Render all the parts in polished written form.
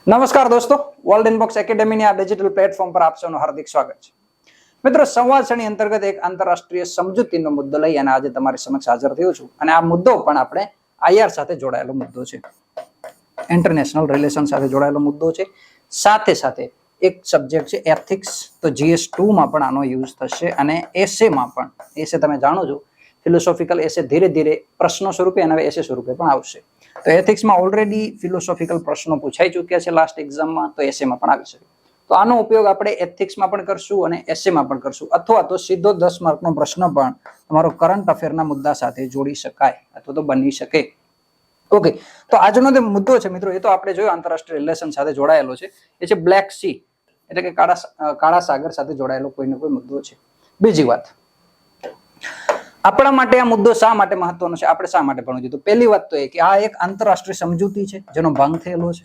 નમસ્કાર દોસ્તો, world inbox એકેડેમીની આ ડિજિટલ પ્લેટફોર્મ પર આપ સૌનું હાર્દિક સ્વાગત છે. મિત્રો, સંવાદ શ્રેણી અંતર્ગત એક આંતરરાષ્ટ્રીય સમજૂતીનો મુદ્દો લઈ અને આજે તમારી સમક્ષ હાજર થયો છું. અને આ મુદ્દો પણ આપણે આઈઆર સાથે જોડાયેલો મુદ્દો છે, ઇન્ટરનેશનલ રિલેશન સાથે જોડાયેલો મુદ્દો છે. સાથે સાથે એક સબ્જેક્ટ છે એથિક્સ, તો GS2 માં પણ આનો યુઝ થશે અને એસેમાં પણ. એસે તમે જાણો છો, ફિલોસોફિકલ એસે ધીરે ધીરે પ્રશ્નો સ્વરૂપે અને એસે સ્વરૂપે પણ આવશે. તો એથિક્સમાં ઓલરેડી ફિલોસોફિકલ પ્રશ્નો પૂછાઈ ચૂક્યા છે લાસ્ટ એક્ઝામમાં, તો એસેમાં પણ આવી શકે. તો આનો ઉપયોગ આપણે એથિક્સમાં પણ કરશું અને એસેમાં પણ કરશું, અથવા તો સીધો 10 માર્કનો પ્રશ્ન પણ તમારો કરંટ અફેરના મુદ્દા સાથે જોડી શકાય અથવા તો બની શકે. ઓકે, તો આજનો જે મુદ્દો છે મિત્રો, એ તો આપણે જોયો આંતરરાષ્ટ્રીય રિલેશન સાથે જોડાયેલો છે. એ છે બ્લેક સી, એટલે કે કાળા સાગર સાથે જોડાયેલો કોઈ ને કોઈ મુદ્દો છે. બીજી વાત, આપણા માટે આ મુદ્દો શા માટે મહત્વનો છે, આપણે શા માટે ભણવું જોઈએ? તો પહેલી વાત તો એ કે આ એક આંતરરાષ્ટ્રીય સમજૂતી છે જેનો ભંગ થયેલો છે.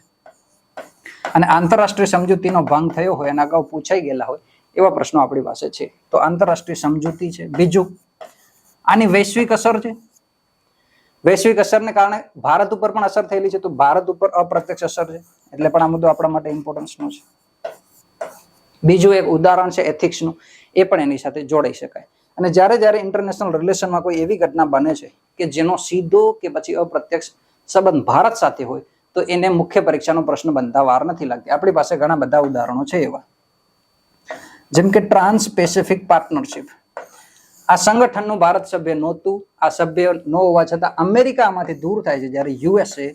અને આંતરરાષ્ટ્રીય સમજૂતીનો ભંગ થયો હોય અને અગાઉ પૂછાઈ ગયેલા હોય એવા પ્રશ્નો આપણી પાસે છે. તો આંતરરાષ્ટ્રીય સમજૂતી છે. બીજું, આની વૈશ્વિક અસર છે. વૈશ્વિક અસરને કારણે ભારત ઉપર પણ અસર થયેલી છે, તો ભારત ઉપર અપ્રત્યક્ષ અસર છે, એટલે પણ આ મુદ્દો આપણા માટે ઇમ્પોર્ટન્સનો છે. બીજું એક ઉદાહરણ છે એથિક્સનું, એ પણ એની સાથે જોડાઈ શકાય. અને જ્યારે ઇન્ટરનેશનલ રિલેશનમાં કોઈ એવી ઘટના બને છે કે જેનો સીધો કે પછી અપ્રત્યક્ષ સંબંધ ભારત સાથે હોય, તો એને મુખ્ય પરીક્ષાનો પ્રશ્ન બનતા વાર નથી લાગતી. આપણી પાસે ઘણા બધા ઉદાહરણો છે એવા, જેમ કે ટ્રાન્સ પેસિફિક પાર્ટનરશિપ. આ સંગઠનનું ભારત સભ્ય નહોતું. આ સભ્ય ન હોવા છતાં અમેરિકા આમાંથી દૂર થાય છે. જ્યારે USA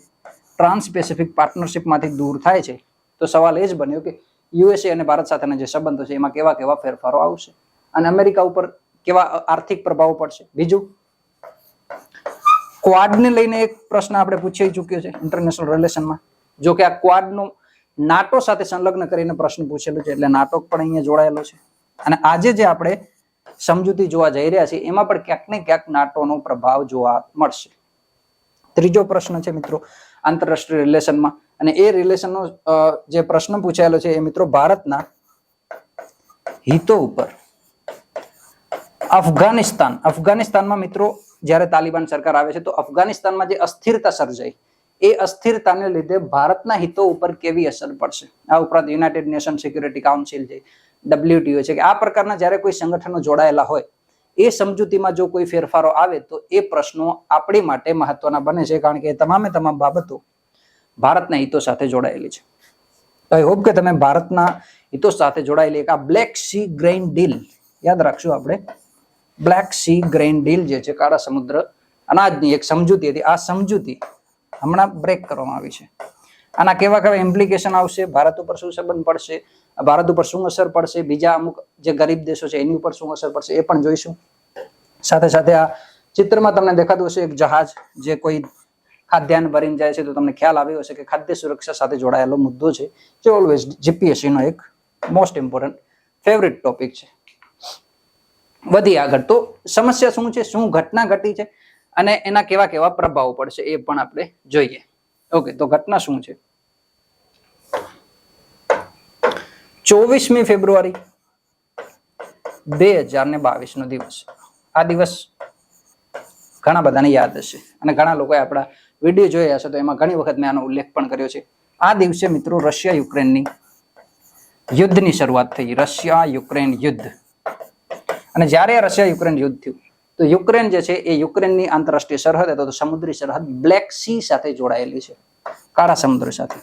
ટ્રાન્સ પેસિફિક પાર્ટનરશિપમાંથી દૂર થાય છે, તો સવાલ એ જ બન્યો કે USA અને ભારત સાથેના જે સંબંધો છે એમાં કેવા કેવા ફેરફારો આવશે અને અમેરિકા ઉપર કેવા આર્થિક પ્રભાવ પડશે. બીજું, ક્વાડને લઈને એક પ્રશ્ન આપણે પૂછી ચૂક્યો છે ઇન્ટરનેશનલ રિલેશનમાં. જો કે આ ક્વાડનો નાટો સાથે સંલગ્ન કરીને પ્રશ્ન પૂછેલો છે, એટલે નાટો પણ અહીંયા જોડાયેલો છે. અને આજે જે આપણે સમજૂતી જોવા જઈ રહ્યા છીએ એમાં પણ ક્યાંક ને ક્યાંક નાટોનો પ્રભાવ જોવા મળશે. ત્રીજો પ્રશ્ન છે મિત્રો આંતરરાષ્ટ્રીય રિલેશનમાં, અને એ રિલેશનનો જે પ્રશ્ન પૂછાયેલો છે એ મિત્રો ભારતના હિતો ઉપર. અફઘાનિસ્તાનમાં મિત્રો જ્યારે તાલિબાન સરકાર આવે છે, તો અફઘાનિસ્તાનમાં જે અસ્થિરતા સર્જાઈ, એ અસ્થિરતાને લીધે ભારતના હિતો ઉપર કેવી અસર પડશે. આ ઉપરાંત યુનાઇટેડ નેશન સિક્યુરિટી કાઉન્સિલ છે, WTO છે, કે આ પ્રકારના જ્યારે કોઈ સંગઠનો જોડાયેલા હોય, એ સમજૂતીમાં જો કોઈ ફેરફારો આવે તો એ પ્રશ્નો આપણી માટે મહત્વના બને છે, કારણ કે એ તમામ બાબતો ભારતના હિતો સાથે જોડાયેલી છે. આઈ હોપ કે તમે ભારતના હિતો સાથે જોડાયેલી એક આ બ્લેક સી ગ્રેઇન ડીલ યાદ રાખશું આપણે. બ્લેક સી ગ્રેઇન ડીલ જે છે, કાળા સમુદ્ર અનાજની એક સમજૂતી હતી. આ સમજૂતી હમણાં બ્રેક કરવામાં આવી છે. આના કેવા કેવા ઇમ્પ્લિકેશન આવશે, ભારત ઉપર શું સંબંધ પડશે, ભારત ઉપર શું અસર પડશે, બીજા અમુક જે ગરીબ દેશો છે એની ઉપર શું અસર પડશે, એ પણ જોઈશું. સાથે સાથે આ ચિત્રમાં તમને દેખાતું હશે એક જહાજ જે કોઈ ખાદ્યાન્ન ભરીને જાય છે, તો તમને ખ્યાલ આવ્યો હશે કે ખાદ્ય સુરક્ષા સાથે જોડાયેલો મુદ્દો છે, જે ઓલવેઝ GPSC નો એક મોસ્ટ ઇમ્પોર્ટન્ટ ફેવરિટ ટોપિક છે. વધી આગળ, તો સમસ્યા શું છે, શું ઘટના ઘટી છે અને એના કેવા કેવા પ્રભાવ પડશે એ પણ આપણે જોઈએ. ઓકે, તો ઘટના શું છે? 24મી ફેબ્રુઆરી 2022 નો દિવસ. આ દિવસ ઘણા બધાને યાદ હશે અને ઘણા લોકોએ આપણા વિડીયો જોયા હશે, તો એમાં ઘણી વખત મેં આનો ઉલ્લેખ પણ કર્યો છે. આ દિવસે મિત્રો રશિયા યુક્રેનની યુદ્ધની શરૂઆત થઈ. રશિયા યુક્રેન યુદ્ધ. અને જ્યારે રશિયા યુક્રેન યુદ્ધ થયું, તો યુક્રેન જે છે એ યુક્રેનની આંતરરાષ્ટ્રીય સરહદ હતો, તો સમુદ્રી સરહદ બ્લેક સી સાથે જોડાયેલી છે, કાળા સમુદ્ર સાથે.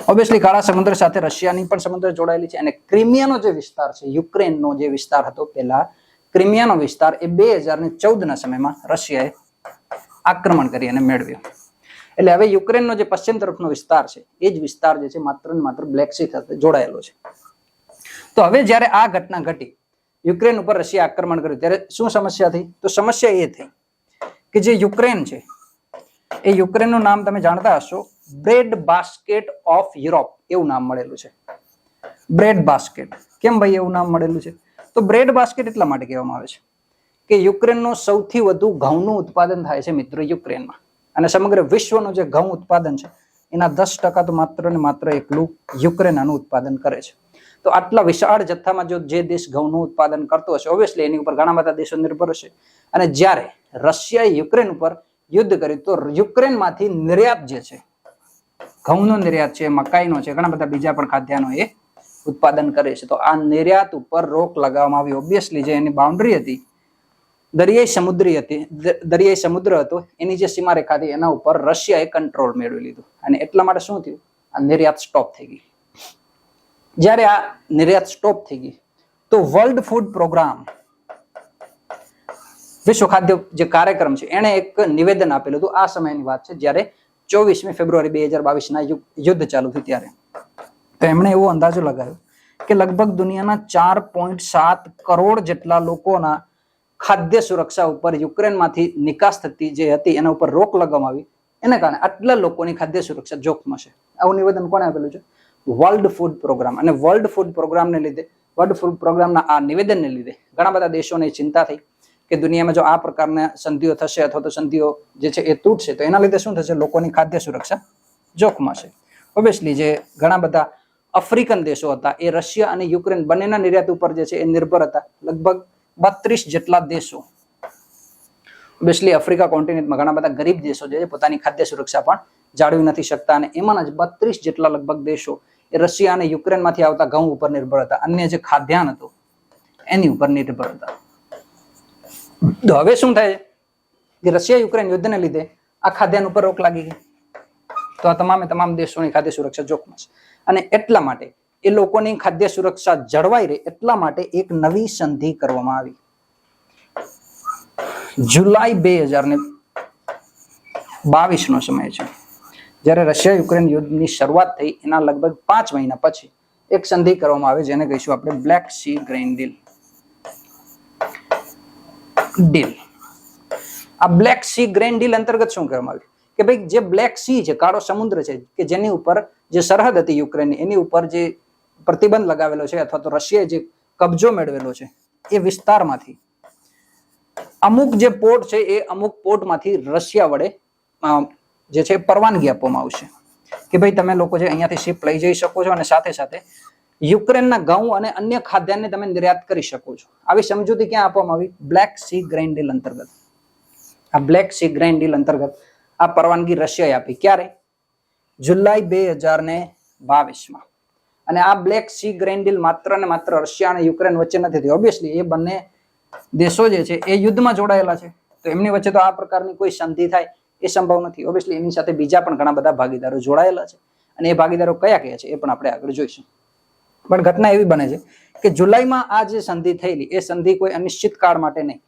ઓબ્વિયસલી કાળા સમુદ્ર સાથે રશિયાની પણ સમુદ્ર જોડાયેલી છે. અને ક્રિમિયાનો જે વિસ્તાર છે, યુક્રેનનો જે વિસ્તાર હતો પહેલા, ક્રિમિયાનો વિસ્તાર એ 2014ના સમયમાં રશિયાએ આક્રમણ કરી અને મેળવ્યો. એટલે હવે યુક્રેનનો જે પશ્ચિમ તરફનો વિસ્તાર છે, એ જ વિસ્તાર જે છે માત્ર ને માત્ર બ્લેક સી સાથે જોડાયેલો છે. તો હવે જ્યારે આ ઘટના ઘટી, યુક્રેન ઉપર રશિયા આક્રમણ કર્યું, ત્યારે શું સમસ્યા થઈ? તો સમસ્યા એ થઈ કે જે યુક્રેન છે, એ યુક્રેનનું નામ તમે જાણતા હશો, બ્રેડ બાસ્કેટ ઓફ યુરોપ એવું નામ મળેલું છે. Bread basket. કેમ ભાઈ એવું નામ મળેલું છે? તો બ્રેડ બાસ્કેટ એટલા માટે કહેવામાં આવે છે કે યુક્રેનનું સૌથી વધુ ઘઉંનું ઉત્પાદન થાય છે મિત્રો યુક્રેનમાં, અને સમગ્ર વિશ્વનું જે ઘઉં ઉત્પાદન છે એના 10% તો માત્ર ને માત્ર એકલું યુક્રેન આનું ઉત્પાદન કરે છે. તો આટલા વિશાળ જથ્થામાં જો જે દેશ ઘઉંનું ઉત્પાદન કરતો હશે, ઓબ્વિયસલી એની ઉપર ઘણા બધા દેશો નિર્ભર હશે. અને જ્યારે રશિયાએ યુક્રેન ઉપર યુદ્ધ કર્યું, તો યુક્રેનમાંથી નિર્યાત જે છે ઘઉંનો નિર્યાત છે, મકાઈનો છે, ઘણા બધા બીજા પણ ખાદ્યાનો એ ઉત્પાદન કરે છે. તો આ નિર્યાત ઉપર રોક લગાવવામાં આવી. ઓબ્વિયસલી જે એની બાઉન્ડ્રી હતી દરિયાઈ સમુદ્ર હતો, એની જે સીમારેખા હતી એના ઉપર રશિયાએ કંટ્રોલ મેળવી લીધું અને એટલા માટે શું થયું, આ નિર્યાત સ્ટોપ થઈ ગઈ. જ્યારે આ નિર્યાત સ્ટોપ થઈ ગઈ તો વર્લ્ડ ફૂડ પ્રોગ્રામ, વિશ્વ ખાદ્ય જે કાર્યક્રમ છે, એને એક નિવેદન આપેલું હતું. આ સમયની વાત છે જ્યારે 24મી ફેબ્રુઆરી 2022 ના યુદ્ધ ચાલુ થયું ત્યારે. તો એમણે એવો અંદાજો લગાવ્યો કે લગભગ દુનિયાના 4.7 કરોડ જેટલા લોકોના ખાદ્ય સુરક્ષા ઉપર યુક્રેનમાંથી નિકાસ થતી જે હતી એના ઉપર રોક લગાવવામાં આવી. એને કારણે આટલા લોકોની ખાદ્ય સુરક્ષા જોખમ છે. આવું નિવેદન કોણે આપેલું છે? World food programme. અને વર્લ્ડ ફૂડ પ્રોગ્રામને લીધે, વર્લ્ડ ફૂડ પ્રોગ્રામના આ નિવેદનને લીધે ઘણા બધા દેશોને ચિંતા થઈ કે દુનિયામાં જો આ પ્રકારના સંધિઓ થશે અથવા તો સંધિઓ જે છે એ તૂટશે તો એના લીધે શું થશે, લોકોની ખાદ્ય સુરક્ષા જોખમાશે. ઓબ્વિયસલી જે ઘણા બધા આફ્રિકન દેશો હતા એ રશિયા અને યુક્રેન બંનેના નિર્યાત ઉપર જે છે એ નિર્ભર હતા. લગભગ 32 જેટલા દેશો. ઓબ્વિયસલી આફ્રિકા કોન્ટિનેન્ટમાં ઘણા બધા ગરીબ દેશો છે પોતાની ખાદ્ય સુરક્ષા પણ જાળવી નથી શકતા અને એમાંના જ 32 જેટલા લગભગ દેશો એ રશિયા અને યુક્રેનમાંથી આવતા ઘઉં ઉપર નિર્ભર હતા. અન્ય જે ખાદ્યાન્ન હતું એની ઉપર નિર્ભર હતા. તો હવે શું થાય કે રશિયા યુક્રેન યુદ્ધને લીધે આ ખાદ્યાન્ન ઉપર રોક લાગી ગઈ. તો આ તમામ દેશોની ખાદ્ય સુરક્ષા જોખમાશે અને એટલા માટે એ લોકોની ખાદ્ય સુરક્ષા જળવાઈ રહે એટલા માટે એક નવી સંધિ કરવામાં આવી. જુલાઈ 2022 નો સમય છે જ્યારે રશિયા યુક્રેન યુદ્ધની શરૂઆત થઈ એના લગભગ 5 મહિના પછી એક સંધિ કરવામાં આવે જેને કહીશું આપણે બ્લેક સી ગ્રેન ડીલ. આ બ્લેક સી ગ્રેન ડીલ અંતર્ગત શું કરવામાં આવ્યું કે ભાઈ જે બ્લેક સી છે, કાળો સમુદ્ર છે, કે જેની ઉપર જે સરહદ હતી યુક્રેનની એની ઉપર જે પ્રતિબંધ લગાવેલો છે અથવા તો રશિયાએ જે કબજો મેળવેલો છે એ વિસ્તારમાંથી અમુક જે પોર્ટ છે એ અમુક પોર્ટમાંથી રશિયા વડે જે છે પરવાનગી આપવામાં આવશે કે ભાઈ તમે લોકો જે અહીંયાથી શિપ લઈ જઈ શકો છો અને સાથે સાથે યુક્રેનના ઘઉં અને અન્ય ખાદ્યાન્નને તમે નિર્યાત કરી શકો છો. આવી સમજૂતી ક્યાં આપવામાં આવી? બ્લેક સી ગ્રેન ડીલ અંતર્ગત. આ બ્લેક સી ગ્રેન ડીલ અંતર્ગત આ પરવાનગી રશિયાએ આપી. ક્યારે? જુલાઈ 2022 અને આ બ્લેક સી ગ્રેન ડીલ માત્ર ને માત્ર રશિયા અને યુક્રેન વચ્ચે નથી થઈ. ઓબ્વિયસલી એ બંને દેશો જે છે એ યુદ્ધમાં જોડાયેલા છે તો એમની વચ્ચે તો આ પ્રકારની કોઈ સંધિ થાય એ સંભવ નથી. ઓબ્વિયસલી એની સાથે બીજા પણ ઘણા બધા ભાગીદારો જોડાયેલા છે અને એ ભાગીદારો કયા કયા છે એ પણ આપણે આગળ જોઈશું. પણ ઘટના એવી બને છે કે જુલાઈમાં આ જે સંધિ થયેલી એ સંધિ કોઈ અનિશ્ચિત કાળ માટે નહીં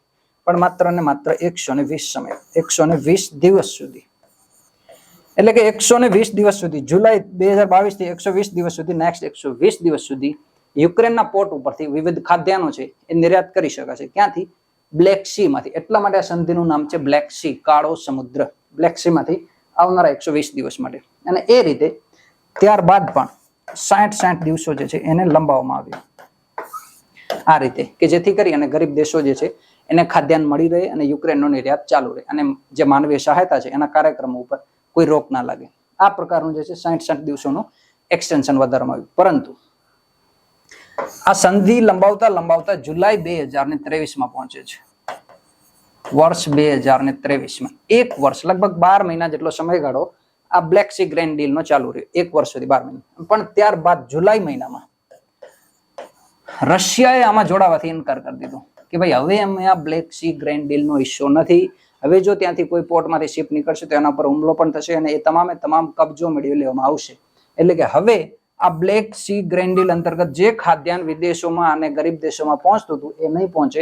પણ માત્ર ને માત્ર 120 દિવસ સુધી, એટલે કે 120 દિવસ સુધી, જુલાઈ 2022 થી 120 દિવસ સુધી, નેક્સ્ટ 120 દિવસ સુધી યુક્રેનના પોર્ટ ઉપરથી વિવિધ ખાદ્યાન્નો છે એ નિર્યાત કરી શકાશે. ક્યાંથી? બ્લેક સી માંથી. એટલા માટે આ સંધિનું નામ છે બ્લેક સી, કાળો સમુદ્ર. બ્લેક સી માંથી આવનારા 120 દિવસ માટે. અને એ રીતે ત્યારબાદ પણ 60 દિવસો જે છે એને લંબાવવામાં આવ્યું આ રીતે કે જેથી કરી અને ગરીબ દેશો જે છે એને ખાદ્યાન્ન મળી રહે અને યુક્રેનનો નિર્યાત ચાલુ રહે અને જે માનવીય સહાયતા છે એના કાર્યક્રમો ઉપર કોઈ રોક ના લાગે. આ પ્રકારનું જે છે 60 દિવસોનું એક્સટેન્શન વધારવામાં આવ્યું. પરંતુ આ સંધિ લંબાવતા જુલાઈ 2023 પહોંચે છે. વર્ષ 2023 એક વર્ષ, લગભગ 12 મહિના જેટલો સમયગાળો આ બ્લેક સી ગ્રેન ડીલ નો ચાલુ રહ્યો. એક વર્ષ સુધી 12 મહિના. પણ ત્યારબાદ જુલાઈ મહિનામાં રશિયાએ આમાં જોડાવાથી ઇનકાર કરી દીધો કે ભાઈ હવે અમે આ બ્લેક સી ગ્રેન ડીલ નો ઇસ્યુ નથી. હવે જો ત્યાંથી કોઈ પોર્ટમાંથી શિપ નીકળશે તો એના પર હુમલો પણ થશે અને એ તમામ કબજો મેળવી લેવામાં આવશે. એટલે કે હવે આ બ્લેક સી ગ્રેન ડીલ અંતર્ગત જે ખાદ્યાન્ન વિદેશોમાં અને ગરીબ દેશોમાં પહોંચતું હતું એ નહીં પહોંચે.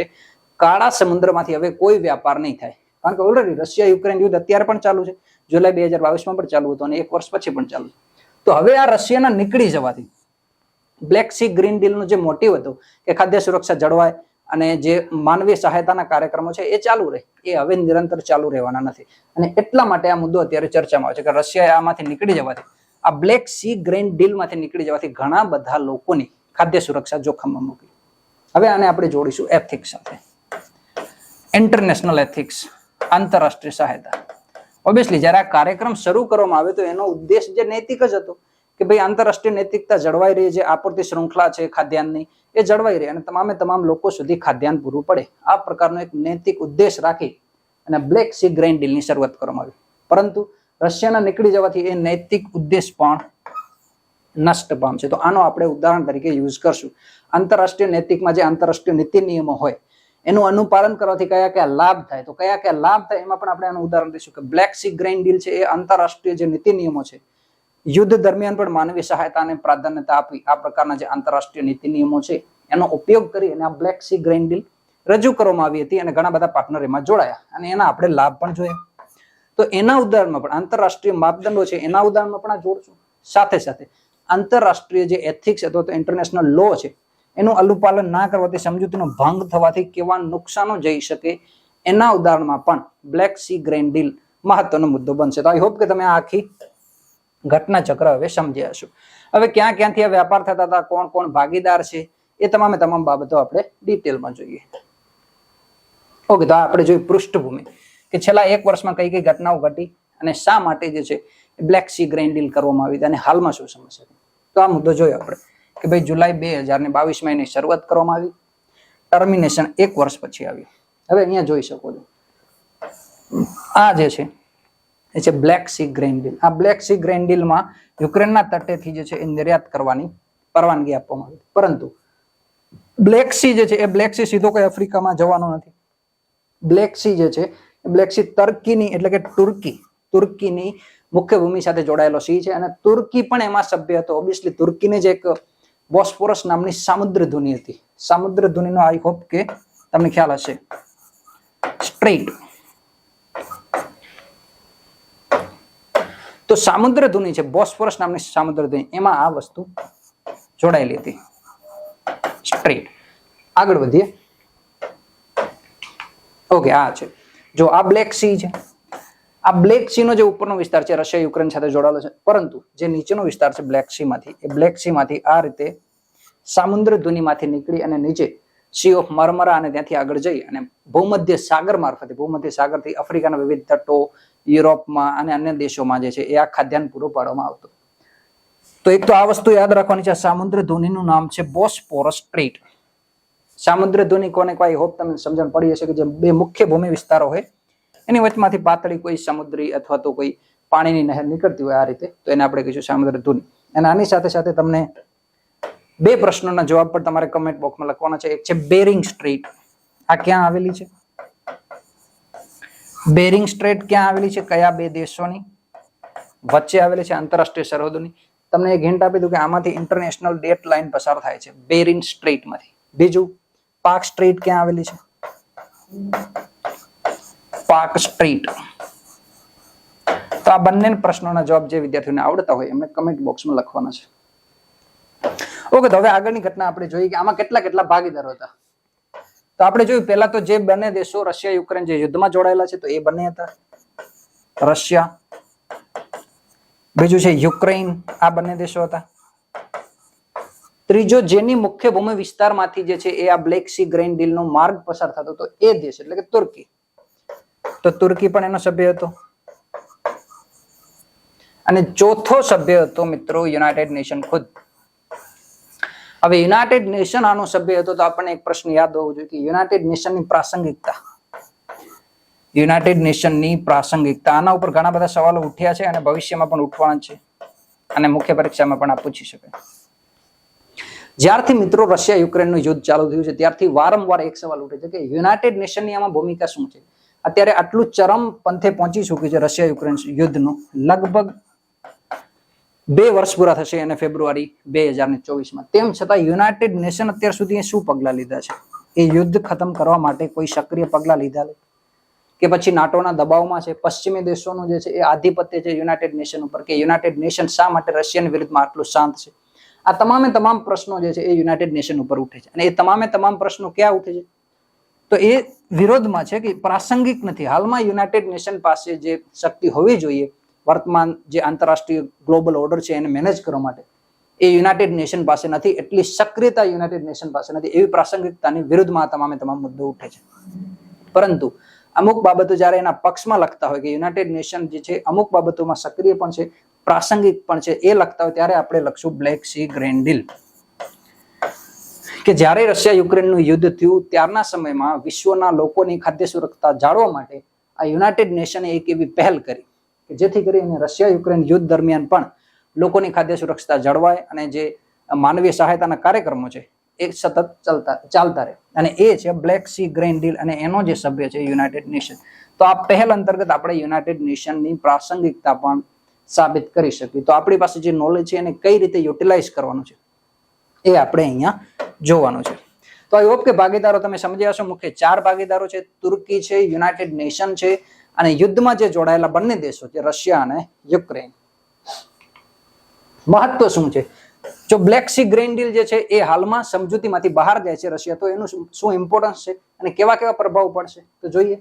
કાળા સમુદ્રમાંથી હવે કોઈ વ્યાપાર નહીં થાય. કારણ કે ઓલરેડી રશિયા યુક્રેન યુદ્ધ અત્યારે પણ ચાલુ છે, જુલાઈ 2022 પણ ચાલુ હતું અને એક વર્ષ પછી પણ ચાલુ. તો હવે આ રશિયાના નીકળી જવાથી બ્લેક સી ગ્રીન ડીલનો જે મોટિવ હતો કે ખાદ્ય સુરક્ષા જળવાય અને જે માનવીય સહાયતાના કાર્યક્રમો છે એ ચાલુ રહે, એ હવે નિરંતર ચાલુ રહેવાના નથી. અને એટલા માટે આ મુદ્દો અત્યારે ચર્ચામાં આવે છે કે રશિયાએ આમાંથી નીકળી જવાથી, આ બ્લેક સી ગ્રેન ડીલમાંથી નીકળી જવાથી ઘણા બધા લોકોની ખાદ્ય સુરક્ષા જોખમમાં મૂકી. હવે આને આપણે જોડીશું એથિક્સ સાથે. ઇન્ટરનેશનલ એથિક્સ, આંતરરાષ્ટ્રીય સહાયતા. ઓબ્વિયસલી જ્યારે આ કાર્યક્રમ શરૂ કરવામાં આવે તો એનો ઉદ્દેશ જે નૈતિક જ હતો કે ભાઈ આંતરરાષ્ટ્રીય નૈતિકતા જળવાઈ રહી, જે આપૂર્તિ શૃંખલા છે ખાદ્યાન્નની એ જળવાઈ રહે અને તમામ લોકો સુધી ખાદ્યાન્ન પૂરું પડે. આ પ્રકારનો એક નૈતિક ઉદ્દેશ રાખી અને બ્લેક સી ગ્રેન ડીલની શરૂઆત કરવામાં આવી. પરંતુ રશિયાના નીકળી જવાથી એ નૈતિક ઉદ્દેશ પણ નષ્ટ પામશે. તો આનો આપણે ઉદાહરણ તરીકે યુઝ કરશું. આંતરરાષ્ટ્રીય નૈતિકમાં જે આંતરરાષ્ટ્રીય નીતિ નિયમો હોય એનું અનુપાલન કરવાથી કયા કયા લાભ થાય, તો કયા કયા લાભ થાય એમાં પણ આપણે આનું ઉદાહરણ દઈશું કે બ્લેક સી ગ્રેઇન ડીલ છે એ આંતરરાષ્ટ્રીય જે નીતિ નિયમો છે, યુદ્ધ દરમિયાન પણ માનવી સહાયતાને પ્રાધાન્યતા આપી આ પ્રકારના જે આંતરરાષ્ટ્રીય નીતિ નિયમો છે એનો ઉપયોગ કરી અને આ બ્લેક સી ગ્રેઇન ડીલ રજૂ કરવામાં આવી હતી અને ઘણા બધા પાર્ટનર એમાં જોડાયા અને એના આપણે લાભ પણ જોયા. તો એના ઉદાહરણમાં પણ આંતરરાષ્ટ્રીય માપદંડો છે એના ઉદાહરણમાં પણ આ જોડશું. સાથે સાથે આંતરરાષ્ટ્રીય જે એથિક્સ અથવા તો ઇન્ટરનેશનલ લો છે એનું અનુપાલન ના કરવાથી, સમજૂતીનો ભંગ થવાથી કેવા નુકસાનો જઈ શકે એના ઉદાહરણમાં પણ બ્લેક સી ગ્રેઇન ડીલ મહત્વનો મુદ્દો બનશે. તો આઈ હોપ કે તમે આ આખી ઘટના ચક્ર હવે સમજ્યા હશો. હવે ક્યાં ક્યાંથી આ વ્યાપાર થતા હતા, કોણ કોણ ભાગીદાર છે, એ તમામે તમામ બાબતો આપણે ડિટેલમાં જોઈએ. ઓકે, તો આપણે જોઈએ પૃષ્ઠભૂમિ કે છેલ્લા 1 વર્ષમાં કઈ કઈ ઘટનાઓ ઘટી અને શા માટે જે છે બ્લેક સી ગ્રેઇન ડીલ કરવામાં આવી અને હાલમાં શું સમસ્યા છે. તો આ મુદ્દો જોયો આપણે કે ભાઈ જુલાઈ 2022 એની શરૂઆત કરવામાં આવી, ટર્મિનેશન 1 વર્ષ પછી આવ્યું. હવે અહીંયા જોઈ શકો છો આ જે છે એ છે બ્લેક સી ગ્રેઇન ડીલ. આ બ્લેક સી ગ્રેઇન ડીલમાં યુક્રેનના તટેથી જે છે એ નિર્યાત કરવાની પરવાનગી આપવામાં આવી, પરંતુ બ્લેક સી જે છે એ બ્લેક સી સીધો કોઈ આફ્રિકામાં જવાનો નથી. બ્લેક સી જે છે બ્લેક સી તર્કીની એટલે કે તુર્કીની મુખ્ય ભૂમિ સાથે જોડાયેલો સી છે અને તુર્કી પણ એમાં સભ્ય હતો. ઓબ્વિયસલી તુર્કીને જે એક બોસ્ફોરસ નામની સામુદ્ર ધુની હતી, સામુદ્ર ધુનીનો આઈ હોપ કે તમને ખ્યાલ હશે, સ્ટ્રેટ. તો સામુદ્ર ધુની છે બોસ્ફોરસ નામની સામુદ્ર ધુની, એમાં આ વસ્તુ જોડાયેલી હતી, સ્ટ્રેટ. આગળ વધીએ. ઓકે, આ છે જો આ બ્લેક સી છે. આ બ્લેક સી નો જે ઉપરનો વિસ્તાર છે રશિયા યુક્રેન સાથે જોડાયેલો છે, પરંતુ જે નીચેનો વિસ્તાર છે બ્લેક સી માંથી, એ બ્લેક સી માંથી આ રીતે સામુદ્ર ધુનીમાંથી નીકળી અને નીચે સી ઓફ મરમરા અને ત્યાંથી આગળ જઈ અને ભૂમધ્ય સાગર મારફતે, ભૂમધ્ય સાગરથી આફ્રિકાના વિવિધ તટો, યુરોપમાં અને અન્ય દેશોમાં જે છે એ આ ખાદ્યાન્ન પૂરું પાડવામાં આવતું. તો એક તો આ વસ્તુ યાદ રાખવાની છે, સામુદ્ર ધુનીનું નામ છે બોસ્ફોરસ સ્ટ્રેટ. સામુદ્ર ધુની કોને કોઈ હોપ તમને સમજણ પડી હશે કે જે બે મુખ્ય ભૂમિ વિસ્તારો હોય એની વચમાંથી પાતળી કોઈ સમુદ્રી અથવા તો કોઈ પાણીની નહેર નીકળતી હોય આ રીતે, તો એને આપણે કહીશું સામુદ્ર ધુની. અને આની સાથે સાથે તમને 2 પ્રશ્નોના જવાબ પણ તમારે કમેન્ટ બોક્સમાં લખવાના છે. એક છે બેરિંગ સ્ટ્રેટ. આ ક્યાં આવેલી છે? બેરિંગ સ્ટ્રેટ ક્યાં આવેલી છે? કયા 2 દેશોની વચ્ચે આવેલી છે આંતરરાષ્ટ્રીય સરહદોની? તમને એક હિન્ટ આપી દઉં કે આમાંથી ઇન્ટરનેશનલ ડેટ લાઇન પસાર થાય છે બેરિંગ સ્ટ્રેટ માંથી. બીજું, પાક સ્ટ્રેટ ક્યાં આવેલી છે? પાક સ્ટ્રેટ. તો આ બંને પ્રશ્નોના જવાબ જે વિદ્યાર્થીઓને આવડતા હોય એમને કમેન્ટ બોક્સમાં લખવાના છે. ઓકે, તો હવે આગળની ઘટના આપણે જોઈએ કે આમાં કેટલા કેટલા ભાગીદારો હતા. તો આપણે જોયું પહેલા તો જે બંને દેશો રશિયા યુક્રેન જે યુદ્ધમાં જોડાયેલા છે તો એ બંને હતા રશિયા, બીજું છે યુક્રેન, આ બંને દેશો હતા. ત્રીજો જેની મુખ્ય ભૂમિ વિસ્તારમાંથી જે છે એ આ બ્લેક સી ગ્રેઇન ડીલ નો માર્ગ પસાર થતો હતો એ દેશ એટલે કે તુર્કી. તો તુર્કી પણ એનો સભ્ય હતો. અને ચોથો સભ્ય હતો મિત્રો યુનાઇટેડ નેશન ખુદ. હવે યુનાઇટેડ નેશન આનો સભ્ય હતો તો આપણને એક પ્રશ્ન યાદ હોવો જોઈએ કે યુનાઇટેડ નેશનની પ્રાસંગિકતા. યુનાઇટેડ નેશનની પ્રાસંગિકતા, આના ઉપર ઘણા બધા સવાલો ઉઠ્યા છે અને ભવિષ્યમાં પણ ઉઠવાના છે અને મુખ્ય પરીક્ષામાં પણ આ પૂછી શકાય. જ્યારથી મિત્રો રશિયા યુક્રેનનું યુદ્ધ ચાલુ થયું છે ત્યારથી વારંવાર એક સવાલ ઉઠે છે કે યુનાઇટેડ નેશનની આમાં ભૂમિકા શું છે? અત્યારે આટલું ચરમ પંથે પહોંચી ચૂક્યું છે રશિયા યુક્રેન યુદ્ધનું, લગભગ 2 વર્ષ પૂરા થશે અને ફેબ્રુઆરી 2024માં. તેમ છતાં યુનાઇટેડ નેશન અત્યાર સુધી શું પગલા લીધા છે? એ યુદ્ધ ખતમ કરવા માટે કોઈ સક્રિય પગલા લીધા કે પછી નાટોના દબાવમાં છે? પશ્ચિમી દેશોનું જે છે એ આધિપત્ય છે યુનાઇટેડ નેશન ઉપર કે યુનાઇટેડ નેશન શા માટે રશિયાની વિરુદ્ધમાં આટલું શાંત છે? આ તમામે તમામ પ્રશ્નો જે છે એ યુનાઇટેડ નેશન ઉપર ઉઠે છે અને એ તમામે તમામ પ્રશ્નો ક્યાં ઉઠે છે? તો એ વિરોધમાં છે કે પ્રાસંગિક નથી. હાલમાં યુનાઇટેડ નેશન પાસે જે શક્તિ હોવી જોઈએ વર્તમાન જે આંતરરાષ્ટ્રીય ગ્લોબલ ઓર્ડર છે એને મેનેજ કરવા માટે, એ યુનાઇટેડ નેશન પાસે નથી. એટલી સક્રિયતા યુનાઇટેડ નેશન પાસે નથી. એવી પ્રાસંગિકતાની વિરુદ્ધમાં તમામે તમામ મુદ્દો ઉઠે છે. પરંતુ અમુક બાબતો જ્યારે એના પક્ષમાં લખતા હોય કે યુનાઇટેડ નેશન જે છે અમુક બાબતોમાં સક્રિય પણ છે, પ્રાસંગિક પણ છે, એ લખતા હોય ત્યારે આપણે લખશું બ્લેક સી ગ્રેઇન ડીલ. કે જ્યારે રશિયા યુક્રેનનું યુદ્ધ થયું ત્યારના સમયમાં વિશ્વના લોકોની ખાદ્ય સુરક્ષા જાળવવા માટે આ યુનાઇટેડ નેશને એક એવી પહેલ કરી કે જેથી કરીને રશિયા યુક્રેન યુદ્ધ દરમિયાન પણ લોકોની ખાદ્ય સુરક્ષા જળવાય અને જે માનવીય સહાયતાના કાર્યક્રમો છે એ સતત ચાલતા રહે. અને એ છે બ્લેક સી ગ્રેન ડીલ અને એનો જે સભ્ય છે યુનાઇટેડ નેશન. તો આ પહેલ અંતર્ગત આપણે યુનાઇટેડ નેશનની પ્રાસંગિકતા પણ સાબિત કરી શકીએ. તો આપણી પાસે જે નોલેજ છે એને કઈ રીતે યુટિલાઇઝ કરવાનું છે એ આપણે અહીંયા જોવાનું છે. તો આઈ હોપ કે ભાગીદારો તમે સમજ્યા હશો. મુખ્ય 4 ભાગીદારો છે, તુર્કી છે, યુનાઇટેડ નેશન છે અને યુદ્ધમાં જે જોડાયેલા બંને દેશો છે રશિયા અને યુક્રેન. મહત્વ શું છે? જો બ્લેક સી ગ્રેન ડીલ જે છે એ હાલમાં સમજૂતીમાંથી બહાર જાય છે રશિયા, તો એનું શું ઇમ્પોર્ટન્સ છે અને કેવા કેવા પ્રભાવ પડશે તો જોઈએ.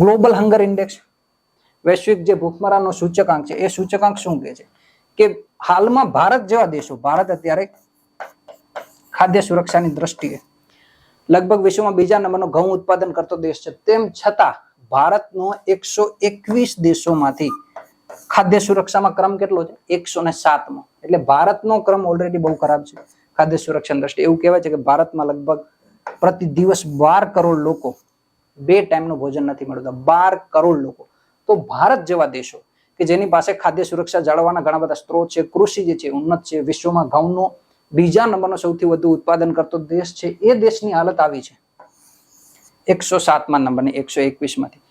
ગ્લોબલ હંગર ઇન્ડેક્સ, વૈશ્વિક જે ભૂખમરાનો સૂચકાંક છે, એ સૂચકાંક શું કહે છે કે હાલમાં ભારત જેવા દેશો, ભારત અત્યારે ખાદ્ય સુરક્ષાની દ્રષ્ટિએ લગભગ વિશ્વમાં બીજા નંબરનો ઘઉં ઉત્પાદન કરતો દેશ છે. તેમ છતાં ભારતનો 121 દેશોમાંથી ખાદ્ય સુરક્ષામાં ક્રમ કેટલો છે? 107મો. એટલે ભારતનો ક્રમ ઓલરેડી બહુ ખરાબ છે ખાદ્ય સુરક્ષાની દ્રષ્ટિએ. એવું કહેવાય છે કે ભારતમાં લગભગ પ્રતિ દિવસ 12 કરોડ લોકો 2 ટાઈમનું ભોજન નથી મળતું. 12 કરોડ લોકો. તો ભારત જેવા દેશો કે જેની પાસે ખાદ્ય સુરક્ષા જાળવવાના ઘણા બધા સ્ત્રોત છે, કૃષિ જે છે ઉન્નત છે, વિશ્વમાં ઘઉંનો બીજા નંબરનો સૌથી વધુ ઉત્પાદન કરતો દેશ છે, એ દેશની હાલત આવી છે 107મા નંબરની 121 માંથી.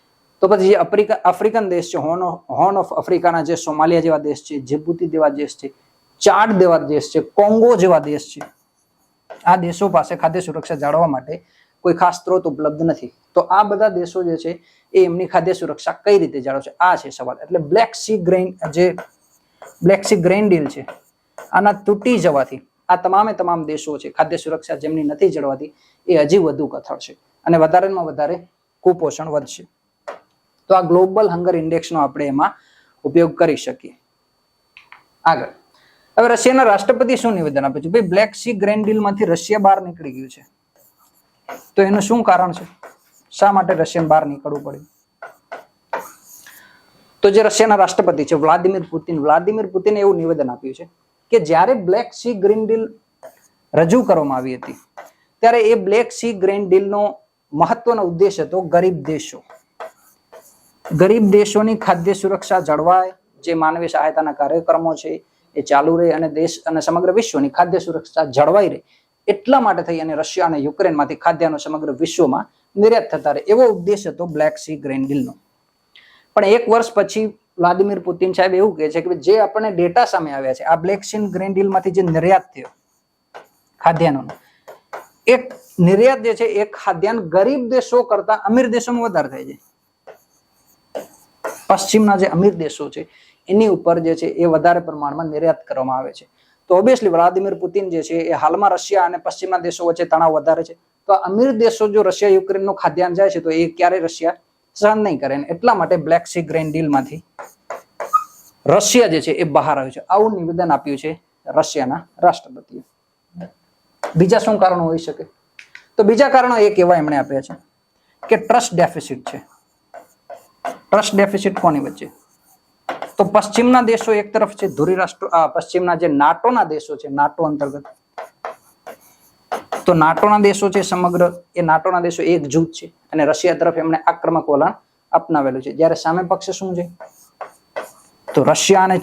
તો પછી જે આફ્રિકન દેશ છે, હોર્ન ઓફ આફ્રિકાના જે સોમાલિયા જેવા દેશ છે, જીબુતી જેવા દેશ છે, ચાડ જેવા દેશ છે, કોંગો જેવા દેશ છે, આ દેશો પાસે ખાદ્ય સુરક્ષા જાળવવા માટે કોઈ ખાસ સ્ત્રોત ઉપલબ્ધ નથી. તો આ બધા દેશો જે છે એ એમની ખાદ્ય સુરક્ષા કઈ રીતે જાળવશે, આ છે સવાલ. એટલે બ્લેક સી ગ્રેન ડીલ છે, આના તૂટી જવાથી આ તમામ દેશો છે ખાદ્ય સુરક્ષા જેમની નથી જળવાતી એ હજી વધુ કથળશે અને વધારેમાં વધારે કુપોષણ વધશે. તો આ ગ્લોબલ હંગર ઇન્ડેક્સનો આપણે એમાં ઉપયોગ કરી શકીએ. આગળ હવે રશિયાના રાષ્ટ્રપતિ શું નિવેદન આપે છે? ભાઈ બ્લેક સી ગ્રેન ડીલ માંથી રશિયા બહાર નીકળી ગયું છે, તો એનું શું કારણ છે? શા માટે રશિયન બહાર નીકળવું પડ્યું? તો જે રશિયાના રાષ્ટ્રપતિ છે વ્લાદિમીર પુતિને એવું નિવેદન આપ્યું છે કે જ્યારે બ્લેક સી ગ્રીન ડીલ રજૂ કરવામાં આવી હતી ત્યારે એ બ્લેક સી ગ્રેન ડીલનો મહત્વનો ઉદ્દેશ હતો ગરીબ દેશોની ખાદ્ય સુરક્ષા જળવાય, જે માનવીય સહાયતાના કાર્યક્રમો છે એ ચાલુ રહે અને દેશ અને સમગ્ર વિશ્વની ખાદ્ય સુરક્ષા જળવાઈ રહે એટલા માટે થઈ અને રશિયા અને યુક્રેનમાંથી ખાદ્યનો સમગ્ર વિશ્વમાં નિર્યાત થતા રહે, એવો ઉદ્દેશ હતો બ્લેક સી ગ્રેન ડીલનો. પણ 1 વર્ષ પછી વ્લાદિમીર પુતિન સાહેબ એવું કહે છે કે જે આપણને ડેટા સામે આવ્યા છે, આ બ્લેક સી ગ્રેન ડીલ માંથી જે નિર્યાત થયો ખાદ્યાન્નનો, એક નિર્યાત જે છે એ ખાદ્યાન્ન ગરીબ દેશો કરતા અમીર દેશોમાં વધારે થાય છે. પશ્ચિમના જે અમીર દેશો છે એની ઉપર જે છે એ વધારે પ્રમાણમાં નિર્યાત કરવામાં આવે છે. તો ઓબ્વિયસલી વ્લાદિમીર પુતિન જે છે એ હાલમાં રશિયા અને પશ્ચિમના દેશો વચ્ચે તણાવ વધારે છે. તો અમીર દેશો જો રશિયા યુક્રેનનું ખાદ્યાન્ન જાય છે તો એ ક્યારે રશિયા સહન નહીં કરે, એટલા માટે બ્લેક સી ગ્રેન ડીલ માંથી રશિયા જે છે એ બહાર આવ્યું છે. આવું નિવેદન આપ્યું છે રશિયાના રાષ્ટ્રપતિએ. બીજા શું કારણો હોઈ શકે? તો બીજા કારણો એક એવા એમણે આપ્યા છે કે ટ્રસ્ટ ડેફિસિટ છે. ટ્રસ્ટ ડેફિસિટ કોની વચ્ચે? તો પશ્ચિમના દેશો એક તરફ છે, ધુરી રાષ્ટ્રો, પશ્ચિમના જે નાટોના દેશો છે, નાટો અંતર્ગત, તો નાટોના દેશો છે સમગ્ર, એ નાટોના દેશો એક જૂથ છે અને રશિયા તરફ એમણે આક્રમક વલણ અપનાવેલું છે. જ્યારે સામે પક્ષે શું છે? તો રશિયા અને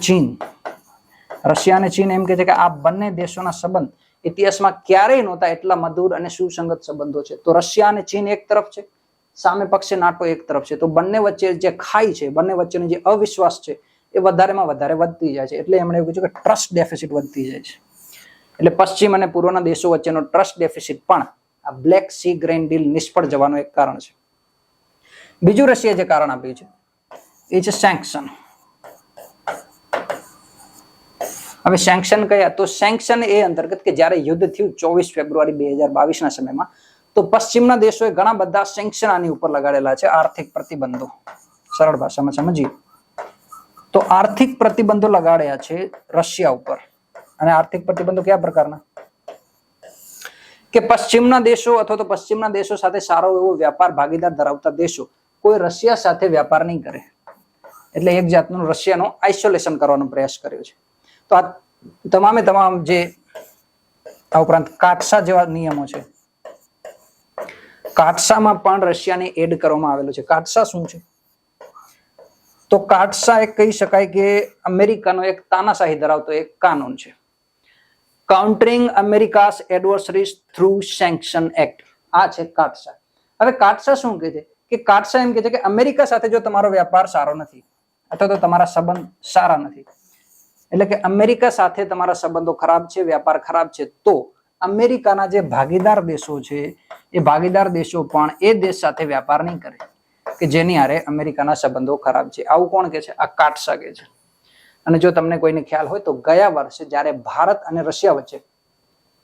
ચીન એમ કે છે કે આ બંને દેશોના સંબંધ ઇતિહાસમાં ક્યારેય નહોતા એટલા મધુર અને સુસંગત સંબંધો છે. તો રશિયા અને ચીન એક તરફ છે, સામે પક્ષે નાટો એક તરફ છે. તો બંને વચ્ચે જે ખાઈ છે, બંને વચ્ચેનો જે અવિશ્વાસ છે એ વધારેમાં વધારે વધતી જાય છે. એટલે એમણે એવું કીધું કે ટ્રસ્ટ ડેફિસિટ વધતી જાય છે. એટલે પશ્ચિમ અને પૂર્વના દેશો વચ્ચેનો ટ્રસ્ટ ડેફિસિટ પણ આ બ્લેક સી ગ્રેન ડીલ નિષ્ફળ જવાનું એક કારણ છે. બીજું રશિયાએ જે કારણ આપ્યું છે એ છે સેન્કશન. હવે સેન્કશન કયા? તો સેન્કશન એ અંતર્ગત કે જ્યારે યુદ્ધ થયું 24 ફેબ્રુઆરી 2022 ના સમયમાં, તો પશ્ચિમના દેશોએ ઘણા બધા સેન્કશન આની ઉપર લગાડેલા છે, આર્થિક પ્રતિબંધો. સરળ ભાષામાં સમજીએ તો આર્થિક પ્રતિબંધો લગાડ્યા છે રશિયા ઉપર. અને આર્થિક પ્રતિબંધો કયા પ્રકારના? કે પશ્ચિમના દેશો અથવા તો પશ્ચિમના દેશો સાથે સારો એવો વ્યાપાર ભાગીદાર ધરાવતા દેશો કોઈ રશિયા સાથે વ્યાપાર નહીં કરે. એટલે એક જાતનું રશિયાનો આઇસોલેશન કરવાનો પ્રયાસ કર્યો છે. તો આ તમામ જે આ ઉપરાંત કાટસા જેવા નિયમો છે, કાટસામાં પણ રશિયાને એડ કરવામાં આવેલું છે. કાટસા શું છે? તો કાટસા એક કહી શકાય કે અમેરિકાનો એક તાનાશાહી ધરાવતો એક કાનૂન છે. કાઉન્ટરિંગ અમેરિકાસ એડવર્સરીઝ થ્રુ સેન્ક્શન એક્ટ, આ છે કાટસા. હવે કાટસા શું કહે છે કે કાટસા એમ કહે છે કે અમેરિકા સાથે જો તમારો વ્યાપાર સારો નથી અથવા તો તમારા સંબંધ સારા નથી, એટલે કે અમેરિકા સાથે તમારા સંબંધો ખરાબ છે, વ્યાપાર ખરાબ છે, તો અમેરિકાના જે ભાગીદાર દેશો છે એ ભાગીદાર દેશો પણ એ દેશ સાથે વ્યાપાર નહીં કરે કે જેની હારે અમેરિકાના સંબંધો ખરાબ છે. આવું કોણ કે છે? આ કાટસા કે છે. અને જો તમને કોઈને ખ્યાલ હોય તો ગયા વર્ષે જ્યારે ભારત અને રશિયા વચ્ચે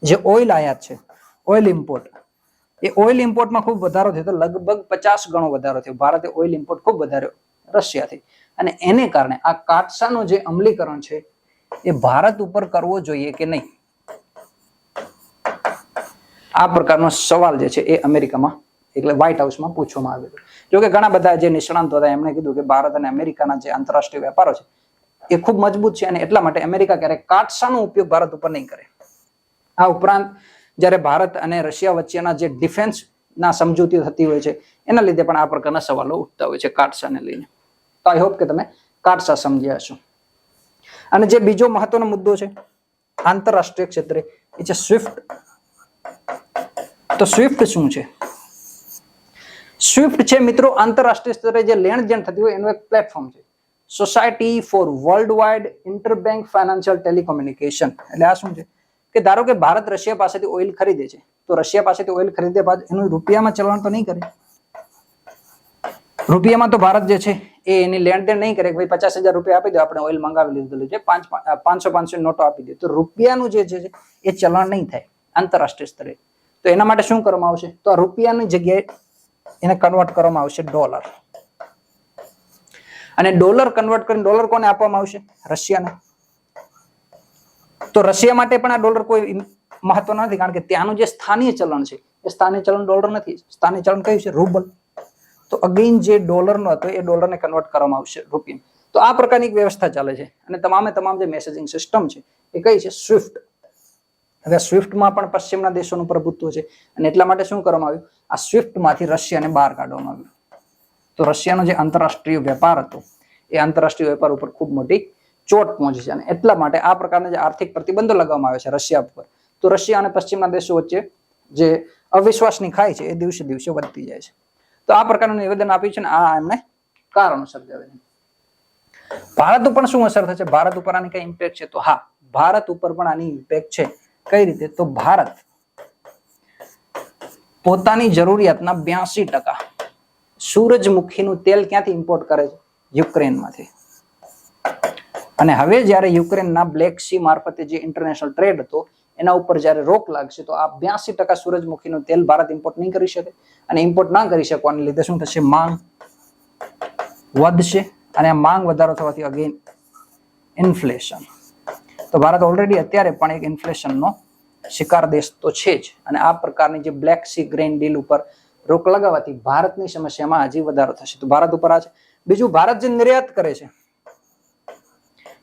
જે ઓઇલ આયાત છે, ઓઇલ ઇમ્પોર્ટ, એ ઓઇલ ઇમ્પોર્ટમાં ખૂબ વધારો થયો, તો લગભગ 50 ગણો વધારો થયો. ભારતે ઓઇલ ઇમ્પોર્ટ ખૂબ વધાર્યો રશિયાથી, અને એને કારણે આ કાટસાનો જે અમલીકરણ છે એ ભારત ઉપર કરવો જોઈએ કે નહીં, આ પ્રકારનો સવાલ જે છે એ અમેરિકામાં એટલે વ્હાઇટ હાઉસમાં પૂછવામાં આવ્યો. જો કે ઘણા બધા જે નિષ્ણાંતો હતા એમણે કીધું કે ભારત અને અમેરિકાના જે આંતરરાષ્ટ્રીય વેપારો છે એ ખૂબ મજબૂત છે અને એટલા માટે અમેરિકા ક્યારેય કાટસાનો ઉપયોગ ભારત ઉપર નહીં કરે. આ ઉપરાંત જ્યારે ભારત અને રશિયા વચ્ચેના જે ડિફેન્સના સમજૂતી થતી હોય છે એના લીધે પણ આ પ્રકારના સવાલો ઉઠતા હોય છે કાટસાને લઈને. તો આઈ હોપ કે તમે કાટસા સમજ્યા હશો. અને જે બીજો મહત્વનો મુદ્દો છે આંતરરાષ્ટ્રીય ક્ષેત્રે એ છે સ્વિફ્ટ. તો સ્વિફ્ટ શું છે? સ્વિફ્ટ છે મિત્રો આંતરરાષ્ટ્રીય સ્તરે જે લેણ દેણ થતી હોય એનું એક પ્લેટફોર્મ છે. Society for world wide interbank financial telecommunication. એટલે આ શું છે કે ધારો કે ભારત રશિયા પાસેથી ઓઇલ ખરીદે છે, તો રશિયા પાસેથી ઓઇલ ખરીદ્યા બાદ એનું રૂપિયામાં ચલણ તો નહીં કરે. રૂપિયામાં તો ભારત જે છે એ એની લેણ દેણ નહીં કરે કે ભાઈ 50,000 રૂપિયા આપી દો, આપણે ઓઇલ મંગાવી લીધેલું છે, 500 નોટો આપી દો, તો રૂપિયાનું જે છે એ ચલણ નહીં થાય આંતરરાષ્ટ્રીય સ્તરે. તો એના માટે શું કરવામાં આવશે? તો આ રૂપિયાની જગ્યાએ એને કન્વર્ટ કરવામાં આવશે ડોલર. અને ડોલર કન્વર્ટ કરીને ડોલર કોને આપવામાં આવશે? રશિયાને. તો રશિયા માટે પણ આ ડોલર કોઈ મહત્વ નથી, કારણ કે ત્યાંનું જે સ્થાનીય ચલણ છે એ સ્થાનીય ચલણ ડોલર નથી, સ્થાનીય ચલણ કયું છે? રૂબલ. તો અગેન જે ડોલરનો હતો એ ડોલરને કન્વર્ટ કરવામાં આવશે રૂપિયા. તો આ પ્રકારની વ્યવસ્થા ચાલે છે અને તમામ જે મેસેજિંગ સિસ્ટમ છે એ કઈ છે? સ્વિફ્ટ. હવે સ્વિફ્ટમાં પણ પશ્ચિમના દેશોનું પ્રભુત્વ છે અને એટલા માટે શું કરવામાં આવ્યું? આ સ્વિફ્ટમાંથી રશિયાને બહાર કાઢવામાં આવ્યું. તો રશિયાનો જે આંતરરાષ્ટ્રીય વેપાર હતો એ આંતરરાષ્ટ્રીય વેપાર ઉપર ખૂબ મોટી ચોટ પહોંચી છે અને એટલા માટે આ પ્રકારના જે આર્થિક પ્રતિબંધો લગાવવામાં આવે છે રશિયા ઉપર, તો રશિયા અને પશ્ચિમના દેશો વચ્ચે જે અવિશ્વાસની ખાઈ છે એ દિવસે દિવસે વધતી જાય છે. તો આ પ્રકારનું નિવેદન આપ્યું છે ને આ એમને કારણો સર્જાવે છે. ભારત ઉપર શું અસર થશે? ભારત ઉપર આની કઈ ઇમ્પેક્ટ છે? તો હા, ભારત ઉપર પણ આની ઇમ્પેક્ટ છે. કઈ રીતે? તો ભારત પોતાની જરૂરિયાતના 82% સૂરજમુખીનું તેલ ક્યાંથી ઇમ્પોર્ટ કરે છે? યુક્રેનમાંથી. અને હવે જ્યારે યુક્રેનના બ્લેક સી મારફતે જે ઇન્ટરનેશનલ ટ્રેડ હતો એના ઉપર જ્યારે રોક લાગશે તો આ 82% સૂરજમુખીનું તેલ ભારત ઇમ્પોર્ટ નહીં કરી શકે. અને ઇમ્પોર્ટ ના કરી શકવાને લીધે શું થશે? માંગ વધશે અને આ માંગ વધારો થવાથી અગેન ઇન્ફ્લેશન. તો ભારત ઓલરેડી અત્યારે પણ એક ઇન્ફ્લેશનનો શિકાર દેશ તો છે જ, અને આ પ્રકારની જે બ્લેક સી ગ્રેન ડીલ ઉપર રોક લગાવવાથી ભારતની સમસ્યામાં હજી વધારો થશે. તો ભારત ઉપર આ છે. બીજું, ભારત જે નિર્યાત કરે છે